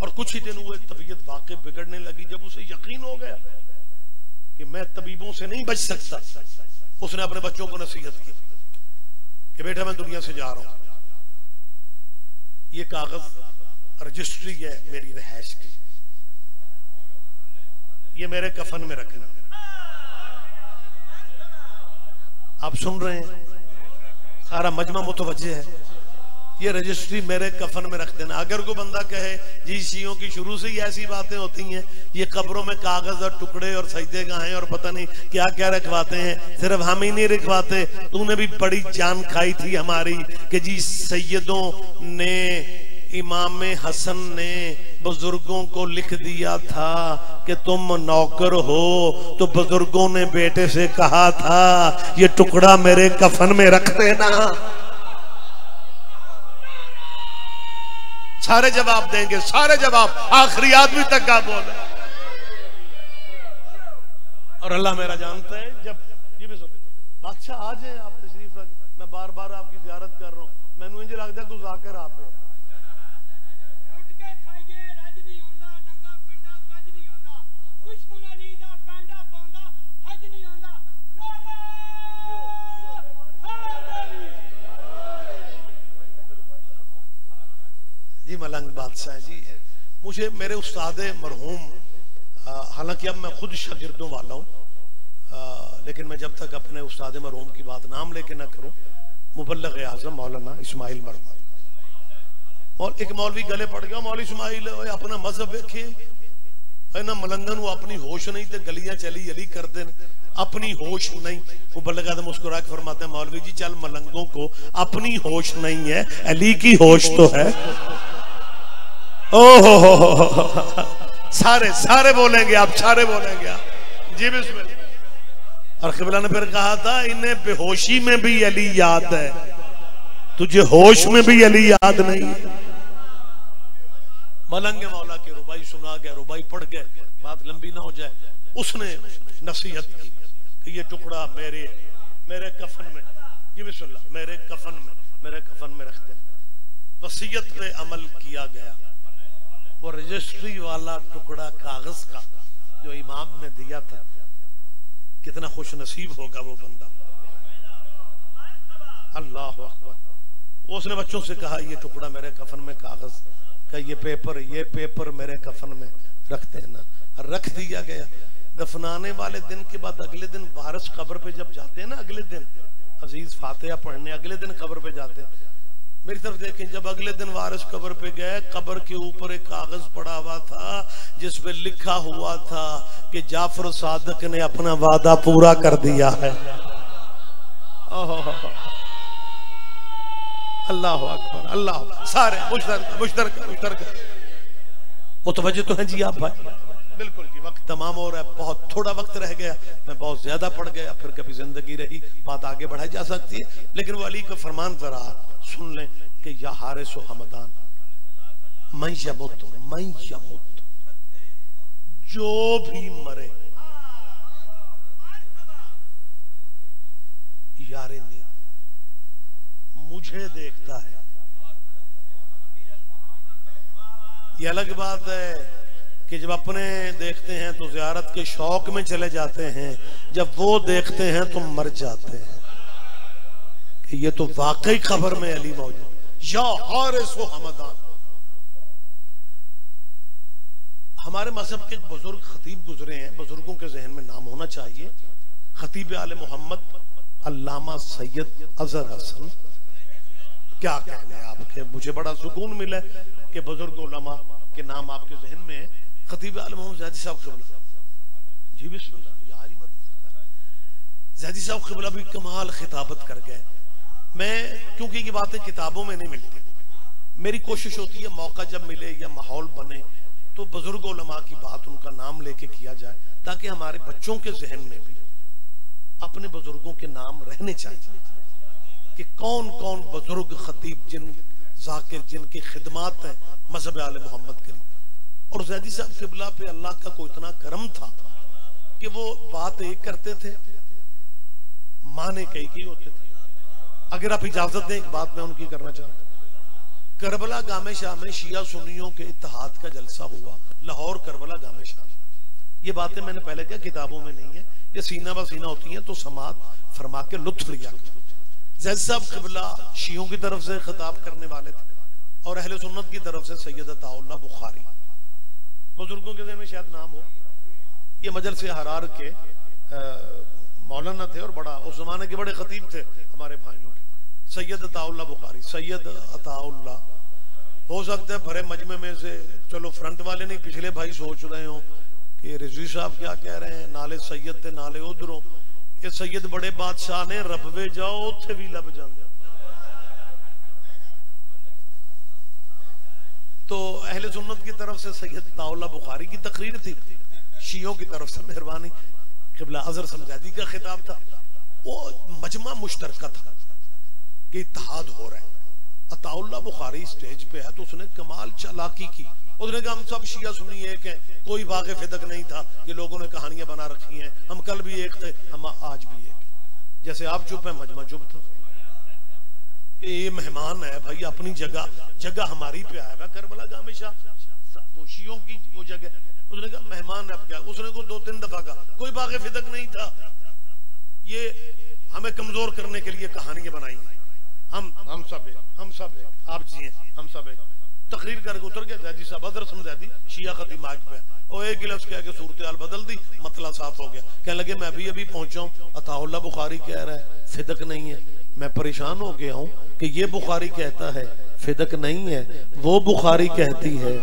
और कुछ ही दिन हुए तबीयत वाकई बिगड़ने लगी। जब उसे यकीन हो गया कि मैं तबीबों से नहीं बच सकता, उसने अपने बच्चों को नसीहत की कि बेटा मैं दुनिया से जा रहा हूं, ये कागज रजिस्ट्री है मेरी रहायश की, ये मेरे कफन में रखना। आप सुन रहे हैं, सारा मजमा मुतवज्जे है। ये रजिस्ट्री मेरे कफन में रख देना। अगर कोई बंदा कहे जी शियों की शुरू से ही ऐसी बातें होती हैं, ये कब्रों में कागज और टुकड़े और सजदे गाहें और पता नहीं क्या क्या रखवाते हैं, सिर्फ हम ही नहीं रखवाते, तूने भी बड़ी जान खाई थी हमारी कि जी सैयदों ने, इमाम हसन ने बुजुर्गों को लिख दिया था कि तुम नौकर हो, तो बुजुर्गों ने बेटे से कहा था ये टुकड़ा मेरे कफन में रख देना। सारे जवाब देंगे, सारे जवाब, आखिरी आदमी तक का बोले। और अल्लाह मेरा जानता है, जब ये भी बादशाह आ जाए आप तशरीफ रख, मैं बार बार आपकी जियारत कर रहा हूं, मैनू इंज लगता है कुछ आकर आप जी मलंग बादशाह जी। मुझे मेरे उस्ताद मरहूम, हालांकि अब मैं खुद शागिर्दों वाला हूँ, लेकिन मैं जब तक अपने उस्ताद मरहूम की बात नाम लेके ना करूं, मुबल्लिग आज़म मौलाना इस्माइल मरहूम, एक मौलवी गले पड़ गया, मौलवी इस्माइल अपना मजहब वेखे ना, मलंगन वो अपनी होश नहीं ते गलियां चली अली कर दे, अपनी होश नहीं। मुबल्लिग आज़म मुस्कुरा के फरमाते हैं मौलवी जी चल मलंगों को अपनी होश नहीं है, अली की होश तो है। ओहो, सारे सारे बोलेंगे आप, सारे बोलेंगे आप जी बिस्मिल्लाह। और क़िबला ने फिर कहा था इन्हें बेहोशी में भी अली याद है, तुझे होश में भी अली याद नहीं। मलंगे मौला के रुबाई सुना गया, रुबाई पढ़ गए, बात लंबी ना हो जाए। उसने नसीहत की कि ये टुकड़ा मेरे कफन में, जी बिस्मिल्लाह, मेरे कफन में रख देना। वसीयत पे अमल किया गया। वो रजिस्ट्री वाला टुकड़ा कागज का जो इमाम ने दिया था, कितना खुश नसीब होगा वो बंदा। अल्लाह अकबर। उसने बच्चों से कहा ये टुकड़ा मेरे कफन में, कागज का ये पेपर मेरे कफन में रख देना। रख दिया गया। दफनाने वाले दिन के बाद अगले दिन वारिस कब्र पे जब जाते हैं ना, अगले दिन अजीज फातिहा पढ़ने अगले दिन कब्र पे जाते हैं, मेरी तरफ देखें, जब अगले दिन वारिस कब्र पे गए, कब्र के ऊपर एक कागज पड़ा हुआ था जिसपे लिखा हुआ था कि जाफर सादिक ने अपना वादा पूरा कर दिया है। अल्लाह अकबर, अल्लाह। सारे मुश्तरक मुश्तरक मुश्तरक मुतवज्जे तो हैं जी आप भाई? बिल्कुल जी। वक्त तमाम हो रहा है, बहुत थोड़ा वक्त रह गया, मैं बहुत ज्यादा पढ़ गया, फिर कभी जिंदगी रही, बात आगे बढ़ाई जा सकती है, लेकिन वो अली का फरमान जरा सुन लें कि या हारिस हमदान मैं यमुत, जो भी मरे यारे नहीं मुझे देखता है। ये अलग बात है कि जब अपने देखते हैं तो ज़ियारत के शौक में चले जाते हैं, जब वो देखते हैं तो मर जाते हैं। कि ये तो वाकई खबर में अली मौजूद। या हारिस हमदान। हमारे मजहब के बुजुर्ग खतीब गुजरे हैं, बुजुर्गों के जहन में नाम होना चाहिए। खतीब आले मोहम्मद अल्लामा सैयद अजहर हसन। क्या कहने आपके, मुझे बड़ा सुकून मिला कि बुजुर्ग उलमा के नाम आपके जहन में है। खतीब आले मोहम्मद ज़ैदी साहब क़िबला जी, बिस्मिल्लाह यार ही मत। ज़ैदी साहब क़िबला भी कमाल खिताबत कर गए। मैं क्योंकि ये बातें किताबों में नहीं मिलती, मेरी कोशिश होती है मौका जब मिले या माहौल बने तो बुजुर्ग उलमा की बात, उनका नाम लेके किया जाए, ताकि हमारे बच्चों के जहन में भी अपने बुजुर्गों के नाम रहने चाहिए कि कौन कौन बुजुर्ग खतीब जिन जाकिर जिनकी खिदमात है मजहब आले मोहम्मद के लिए। और ज़ैदी साहब क़िबला पे अल्लाह का कोई इतना करम था कि वो बात एक करते थे, माने कई होते थे। अगर आप इजाजत दें एक बात मैं उनकी करना चाहता हूं। करबला गामे शाह में शिया सुन्नियों के इत्तेहाद का जलसा हुआ, लाहौर करबला गामे शाह। ये बातें मैंने पहले क्या किताबों में नहीं है, ये सीना ब सीना होती हैं तो समात फरमा के लुत्फ लिया। ज़ैदी साहब क़िबला शियों की तरफ से खिताब करने वाले थे और अहले सुन्नत की तरफ से सैयद अताउल्लाह बुखारी। बुजुर्गों के ज़हन में शायद नाम हो, ये मजलिस हरार के मौलाना थे और बड़ा उस जमाने के बड़े खतीब थे हमारे भाइयों के। सैयद अताउल्लाह बुखारी, सैयद अताउल्लाह। हो सकता है भरे मजमे में से, चलो फ्रंट वाले नहीं पिछले भाई सोच रहे हो कि रिजवी साहब क्या कह रहे हैं, नाले सैयद थे नाले उधरों। ये सैयद बड़े बादशाह ने रबवे जाओ उत्थे भी लब जाते। तो अहले सुन्नत की तरफ से सैयद अताउल्लाह बुखारी की तकरीर थी, शियों की तरफ से मेहरबानी क़िबला अज़हर समझादी का खिताब था। वो मजमा मुश्तरका था कि इत्तेहाद हो रहा है। अताउल्लाह बुखारी स्टेज पे है तो उसने कमाल चालाकी की। उसने कहा हम सब शिया सुन्नी एक है, कोई वाक़े फिदक नहीं था, ये लोगों ने कहानियां बना रखी हैं, हम कल भी एक थे, हम आज भी एक। जैसे आप चुप है मजमा चुप था कि ये मेहमान है भाई, अपनी जगह, जगह हमारी पे आया है करबला गामे शाह, वो शियों की वो जगह। उसने कहा मेहमान है, अब क्या। उसने को 2-3 दफा कहा कोई वाक़े फिदक नहीं था, ये हमें कमजोर करने के लिए कहानियां बनाई हैं। हम सब है, आप जिए हम सब है। तकरीर करके उतर गया ज़ैदी साहब अज़हर समझादी शिया खतीब माइक पे और एक गिलास कह के सूरत हाल बदल दी, मतला साफ हो गया। कहने लगे मैं भी अभी पहुंचा हूँ, अताउल्लाह बुखारी कह रहा है फिदक नहीं है। मैं परेशान हो गया हूँ कि ये बुखारी कहता है फिदक नहीं है, वो बुखारी कहती है।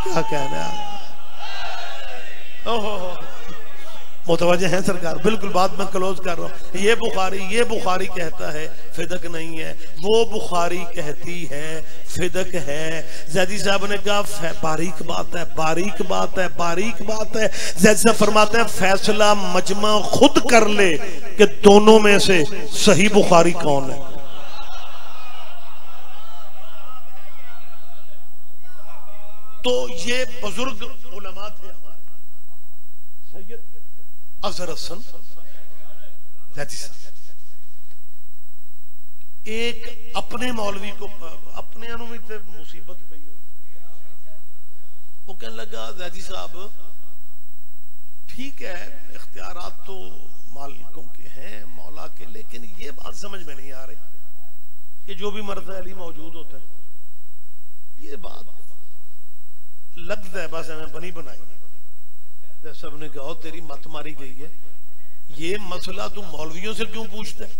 क्या कहना है? ओहो मुतवज्जे हैं सरकार, बिल्कुल बात मैं क्लोज कर रहा हूँ। ये बुखारी कहता है फिदक नहीं है, वो बुखारी कहती है फिदक है। ज़ैदी साहब ने कहा बारीक बात है, बारीक बात है, बारीक बात है। ज़ैदी साहब फरमाते हैं फैसला मजमा खुद कर ले कि दोनों में से सही बुखारी कौन है। तो ये बुजुर्ग उलमा थे हमारे, सैयद अज़हर हसन ज़ैदी साहब। एक अपने मौलवी को अपने अनुमित मुसीबत पे वो कहने लगा ज़ैदी साहब ठीक है इख्तियारात तो मालिकों के हैं मौला के, लेकिन ये बात समझ में नहीं आ रही कि जो भी मर्द अली मौजूद होता है ये बात लगता है बस हमें बनी बनाई। सब ने कहा तेरी मत मारी गई है, ये मसला तू मौलवियों से क्यों पूछता है,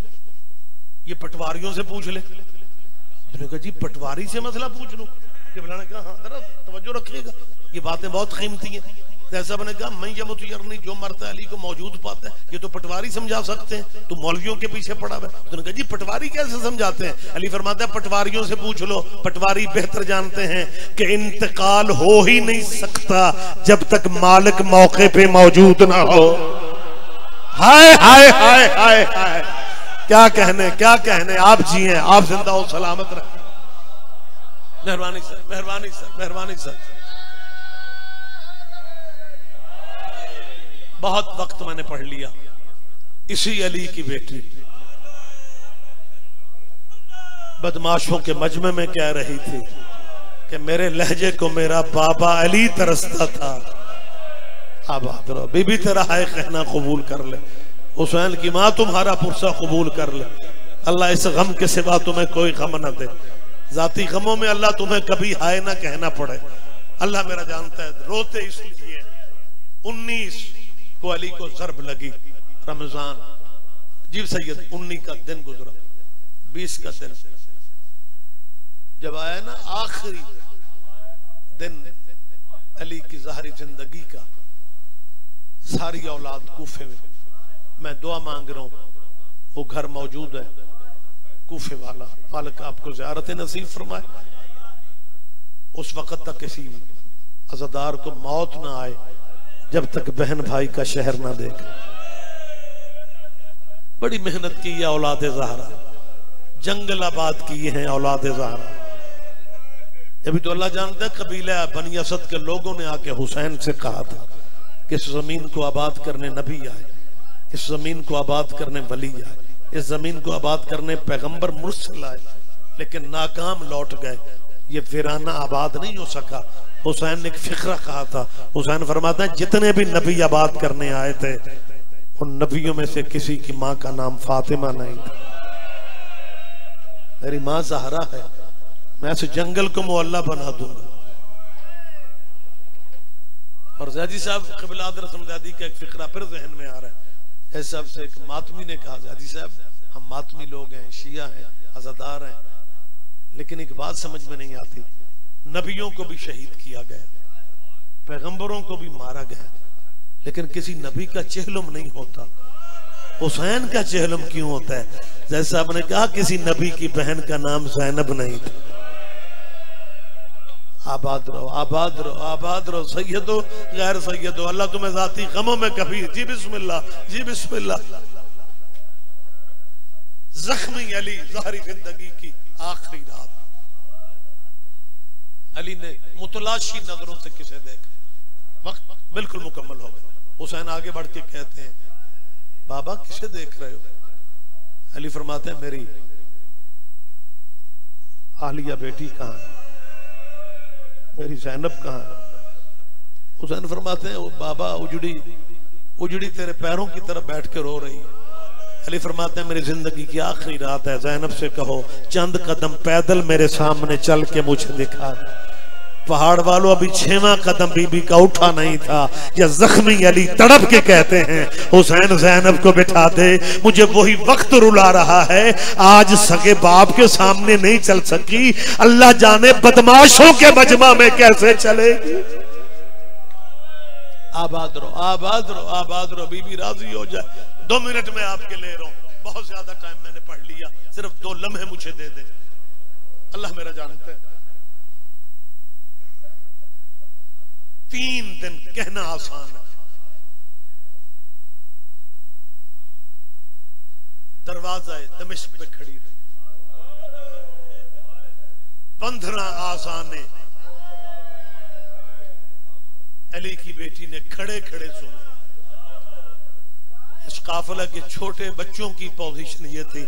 ये पटवारियों से पूछ ले। उसने कहा जी पटवारी से मसला पूछ लूं? क़िबला ने कहा हाँ जरा तवज्जो रखिएगा, ये बातें बहुत कीमती हैं। साहब ने कहा मैं यमुत यरनी, जो मरता है अली को मौजूद पाता है। ये तो पटवारी समझा सकते हैं, तो मौलवियों के पीछे पड़ा है। उसने कहा जी पटवारी कैसे समझाते हैं? अली फरमाता है पटवारियों से पूछ लो, पटवारी बेहतर जानते हैं कि इंतकाल हो ही नहीं सकता जब तक मालिक मौके पे मौजूद ना हो। हाय हाय हाय हाय हाय, क्या कहने क्या कहने। आप जिए, आप जिंदा हो, सलामत रहे। मेहरबानी सर, मेहरबानी सर, मेहरबानी सर। बहुत वक्त मैंने पढ़ लिया। इसी अली की बेटी बदमाशों के मजमे में कह रही थी कि मेरे लहजे को मेरा बाबा अली तरसता था। आबाद रहो, बीबी तेरा है कहना कबूल कर ले, हुसैन की माँ तुम्हारा पुरसा कबूल कर ले। अल्लाह इस गम के सिवा तुम्हें कोई गम न दे। जाती गमों में अल्लाह तुम्हें कभी हाय ना कहना पड़े। अल्लाह मेरा जानता है रोते इसलिए 19 को अली को ज़र्ब लगी। रमजान जी सैयद 19 का दिन गुजरा, 20 का दिन जब आया ना, आखिरी दिन अली की ज़ाहरी जिंदगी का, सारी औलाद कूफे में, मैं दुआ मांग रहा हूं, वो घर मौजूद है कूफे वाला, मालिक आपको ज़ियारत नसीब फरमाए। उस वक्त तक किसी अज़ादार को मौत ना आए जब तक बहन भाई का शहर ना देखे। बड़ी मेहनत की है औलादे ज़हरा, जंगल आबाद किए हैं औलादे ज़हरा। अभी तो अल्लाह जानता है कबीला बनी असद के लोगों ने आके हुसैन से कहा था कि इस जमीन को आबाद करने नबी आए, इस जमीन को आबाद करने वली आए, इस जमीन को आबाद करने पैगंबर मुरसल आए, लेकिन नाकाम लौट गए। ये वीराना आबाद नहीं हो सका। हुसैन ने एक फिक्रा कहा था, हुसैन फरमाता है जितने भी नबी आबाद करने आए थे उन नबियों में से किसी की मां का नाम फातिमा नहीं था। मेरी मां ज़हरा है, मैं इस जंगल को मोहल्ला बना दूंगा। और ज़ैदी साहब क़िबला रस्म ज़ैदी का एक फिक्रा फिर जहन में आ रहा है। ऐसा से एक मातमी ने कहा, ज़ैदी साहब हम मातमी लोग हैं, शिया हैं, अज़ादार हैं, लेकिन एक बात समझ में नहीं आती, नबियों को भी शहीद किया गया, पैगंबरों को भी मारा गया, लेकिन किसी नबी का चेहलम नहीं होता। हुसैन का चेहलम क्यों होता है? जैसा आपने कहा किसी नबी की बहन का नाम ज़ैनब नहीं था। आबाद रहो, आबाद रहो, आबाद रहो, सैयदो गैर सैयदो, अल्लाह तुम्हें जाती गमों में कभी। जी बिस्मिल्लाह, जी बिस्मिल्लाह। जख्मी अली ज़ाहरी जिंदगी की आखिरी रात, अली ने मुतलाशी नजरों से किसे देखा, वक्त बिल्कुल मुकम्मल हो गया। हुसैन आगे बढ़ के कहते हैं बाबा किसे देख रहे हो? अली फरमाते हैं मेरी आलिया बेटी कहाँ है, मेरी ज़ैनब कहाँ है? हुसैन फरमाते हैं वो बाबा उजड़ी उजड़ी तेरे पैरों की तरफ बैठ के रो रही है। अली फरमाते हैं मेरी जिंदगी की आखिरी रात है, ज़ैनब से कहो चंद कदम पैदल मेरे सामने चल के मुझे दिखा। पहाड़ वालों अभी 6वां कदम बीबी का उठा नहीं था। या जख्मी अली तड़प के कहते हैं हुसैन ज़ैनब को बिठा दे, मुझे वही वक्त रुला रहा है, आज सगे बाप के सामने नहीं चल सकी, अल्लाह जाने बदमाशों के मजमा में कैसे चलेगी। आबाद रहो, आबाद रहो, आबाद रहो, बीबी राजी हो जाए। 2 मिनट में आपके ले रहा हूं, बहुत ज्यादा टाइम मैंने पढ़ लिया, सिर्फ 2 लम्हे मुझे दे दे, अल्लाह मेरा जानता है। 3 दिन कहना आसान है। दरवाजा दमिश्क पे खड़ी रही, 15 आसाने अली की बेटी ने खड़े खड़े सुने। इस काफिला के छोटे बच्चों की पोजीशन ये थी,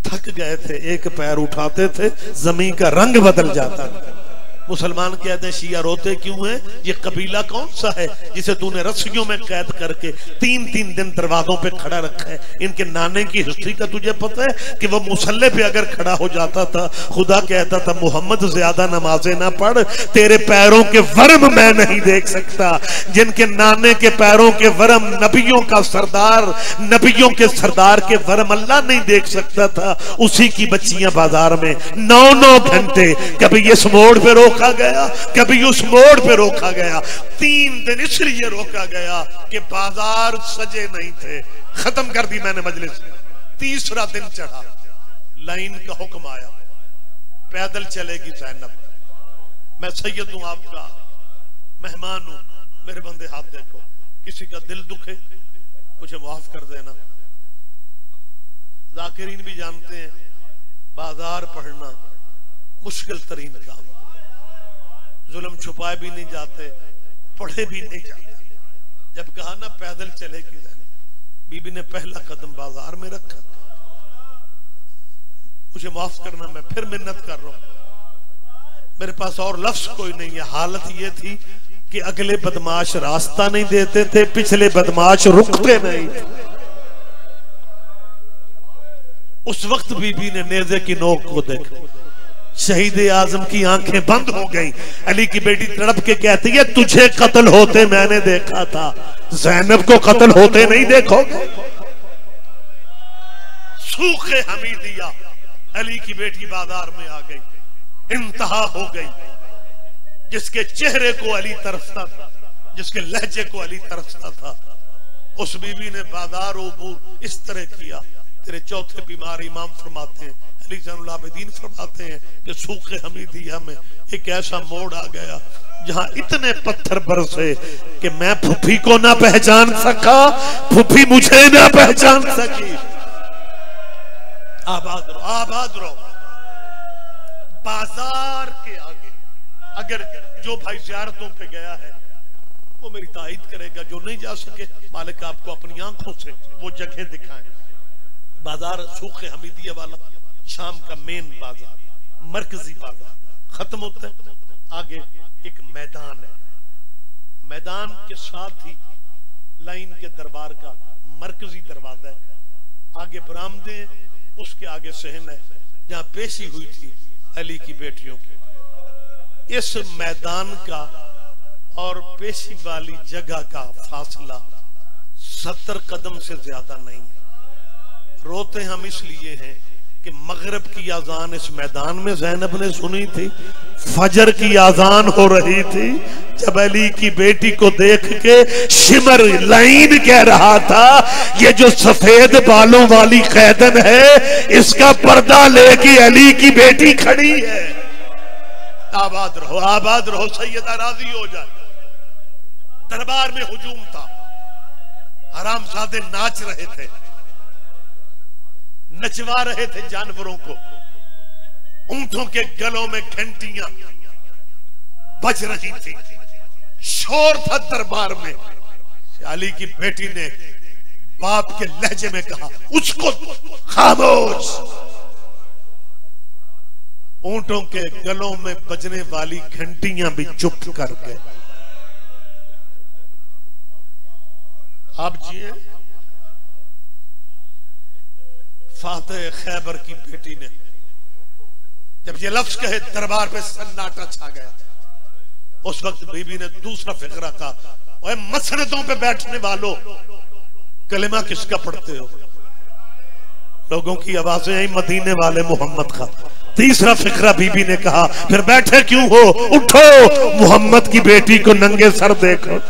थक गए थे, एक पैर उठाते थे जमीन का रंग बदल जाता था। मुसलमान कहते हैं शिया रोते क्यों हैं? ये कबीला कौन सा है जिसे तूने रस्सियों में कैद करके 3-3 दिन दरवाजों पे खड़ा रखा है? इनके नाने की हिस्ट्री का तुझे पता है कि वो मुसल्ले पे अगर खड़ा हो जाता था, खुदा कहता था मोहम्मद ज्यादा नमाजें ना पढ़, तेरे पैरों के वर्म मैं नहीं देख सकता। जिनके नाने के पैरों के वर्म नबियों का सरदार, नबियों के सरदार के वर्म अल्लाह नहीं देख सकता था, उसी की बच्चियां बाजार में 9-9 घंटे कभी इस मोड़ पे रोक रोका गया, कभी उस मोड़ पे रोका गया। 3 दिन इसलिए रोका गया कि बाजार सजे नहीं थे। खत्म कर दी मैंने मजलिस। तीसरा दिन चढ़ा, लाइन का हुक्म आया, पैदल चलेगी ज़ैनब। मैं सैयद हूं, आपका मेहमान हूं, मेरे बंदे हाथ देखो, किसी का दिल दुखे मुझे माफ कर देना। जाकिरीन भी जानते हैं बाजार पढ़ना मुश्किल तरीन काम, जुल्म छुपाए भी नहीं जाते, पढ़े भी नहीं जाते। जब कहा ना पैदल चलेगी ज़ैनब, बीबी ने पहला कदम बाजार में रखा। मुझे माफ करना, मैं फिर मिन्नत कर रहा हूं, मेरे पास और लफ्ज कोई नहीं है। हालत ये थी कि अगले बदमाश रास्ता नहीं देते थे, पिछले बदमाश रुकते नहीं थे। उस वक्त बीबी ने नेज़े की नोक को देखा, शहीद आजम की आंखें बंद हो गई। अली की बेटी तड़प के कहती है, तुझे कत्ल होते मैंने देखा था, ज़ैनब को कत्ल होते नहीं देखोगे। सूखे हमीदिया, अली की बेटी बाजार में आ गई, इंतहा हो गई। जिसके चेहरे को अली तरसता था, जिसके लहजे को अली तरसता था, उस बीबी ने बाजार उबूर इस तरह किया। तेरे चौथे बीमार इमाम फरमाते हैं, अली ज़ैनुल आबिदीन फरमाते हैं कि सूखे हमीदिया में एक ऐसा मोड़ आ गया जहां इतने पत्थर बरसे कि मैं फुफी को ना पहचान सका, फुफी मुझे ना पहचान सकी। आबाद रहो, आबाद रहो। बाजार के आगे अगर जो भाई ज़ियारतों पे गया है वो मेरी ताईद करेगा, जो नहीं जा सके मालिक आपको अपनी आंखों से वो जगह दिखाएं। बाजार सूखे हमीदिया वाला शाम का मेन बाजार, मरकजी बाजार खत्म होता है, आगे एक मैदान है, मैदान के साथ ही लाइन के दरबार का मरकजी दरवाजा है, आगे बरामदे, उसके आगे सहन है जहां पेशी हुई थी अली की बेटियों की। इस मैदान का और पेशी वाली जगह का फासला 70 कदम से ज्यादा नहीं है। रोते हम इसलिए हैं कि मगरिब की आजान इस मैदान में ज़ैनब ने सुनी थी, फजर की आजान हो रही थी, जब अली की बेटी को देख के शिमर लाइन कह रहा था, ये जो सफेद बालों वाली कैदन है इसका पर्दा लेके अली की बेटी खड़ी है। आबाद रहो, आबाद रहो, सैयदा राजी हो जाए। दरबार में हुजूम था, हरामजादे नाच रहे थे, नचवा रहे थे जानवरों को, ऊंटों के गलों में घंटियां बज रही थी, शोर था दरबार में। अली की बेटी ने बाप के लहजे में कहा, उसको खामोश। ऊंटों के गलों में बजने वाली घंटियां भी चुप कर गए। आप जिए फातेह खैबर की बेटी ने जब ये लफ्ज कहे, दरबार पे सन्नाटा छा गया। उस वक्त बीबी ने दूसरा फिक्रा कहा, ओए मसनदों पे बैठने वालों, कलिमा किसका पढ़ते हो? लोगों की आवाजें आई, मदीने वाले मोहम्मद का। तीसरा फिक्रा बीबी ने कहा, फिर बैठे क्यों हो, उठो, मोहम्मद की बेटी को नंगे सर देखो।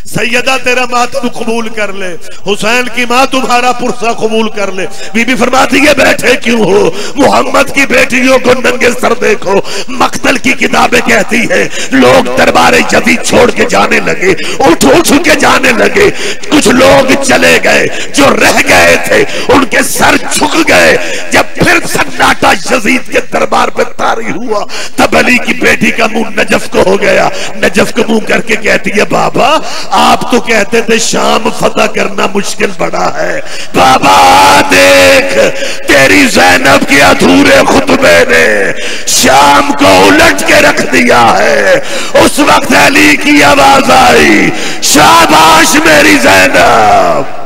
सैयदा तेरा मातम कबूल कर ले, हुसैन की माँ तुम्हारा पुरसा कबूल कर ले। बीबी फरमाती है, बैठे क्यों हो, मोहम्मद की बेटियों को नंगे सर देखो। मक्तल की किताबें कहती है लोग दरबार जदीद छोड़ के जाने लगे, उठ उठ के जाने लगे। कुछ लोग चले गए, जो रह गए थे उनके सर झुक गए। जब फिर सन्नाटा यजीद के दरबार पे तारी हुआ, तब अली की बेटी का मुंह नजफ को हो गया। नजफ को मुंह करके कहती है, बाबा आप तो कहते थे शाम फतह करना मुश्किल बड़ा है, बाबा देख तेरी ज़ैनब के अधूरे खुतबे ने शाम को उलट के रख दिया है। उस वक्त अली की आवाज आई, शाबाश मेरी ज़ैनब।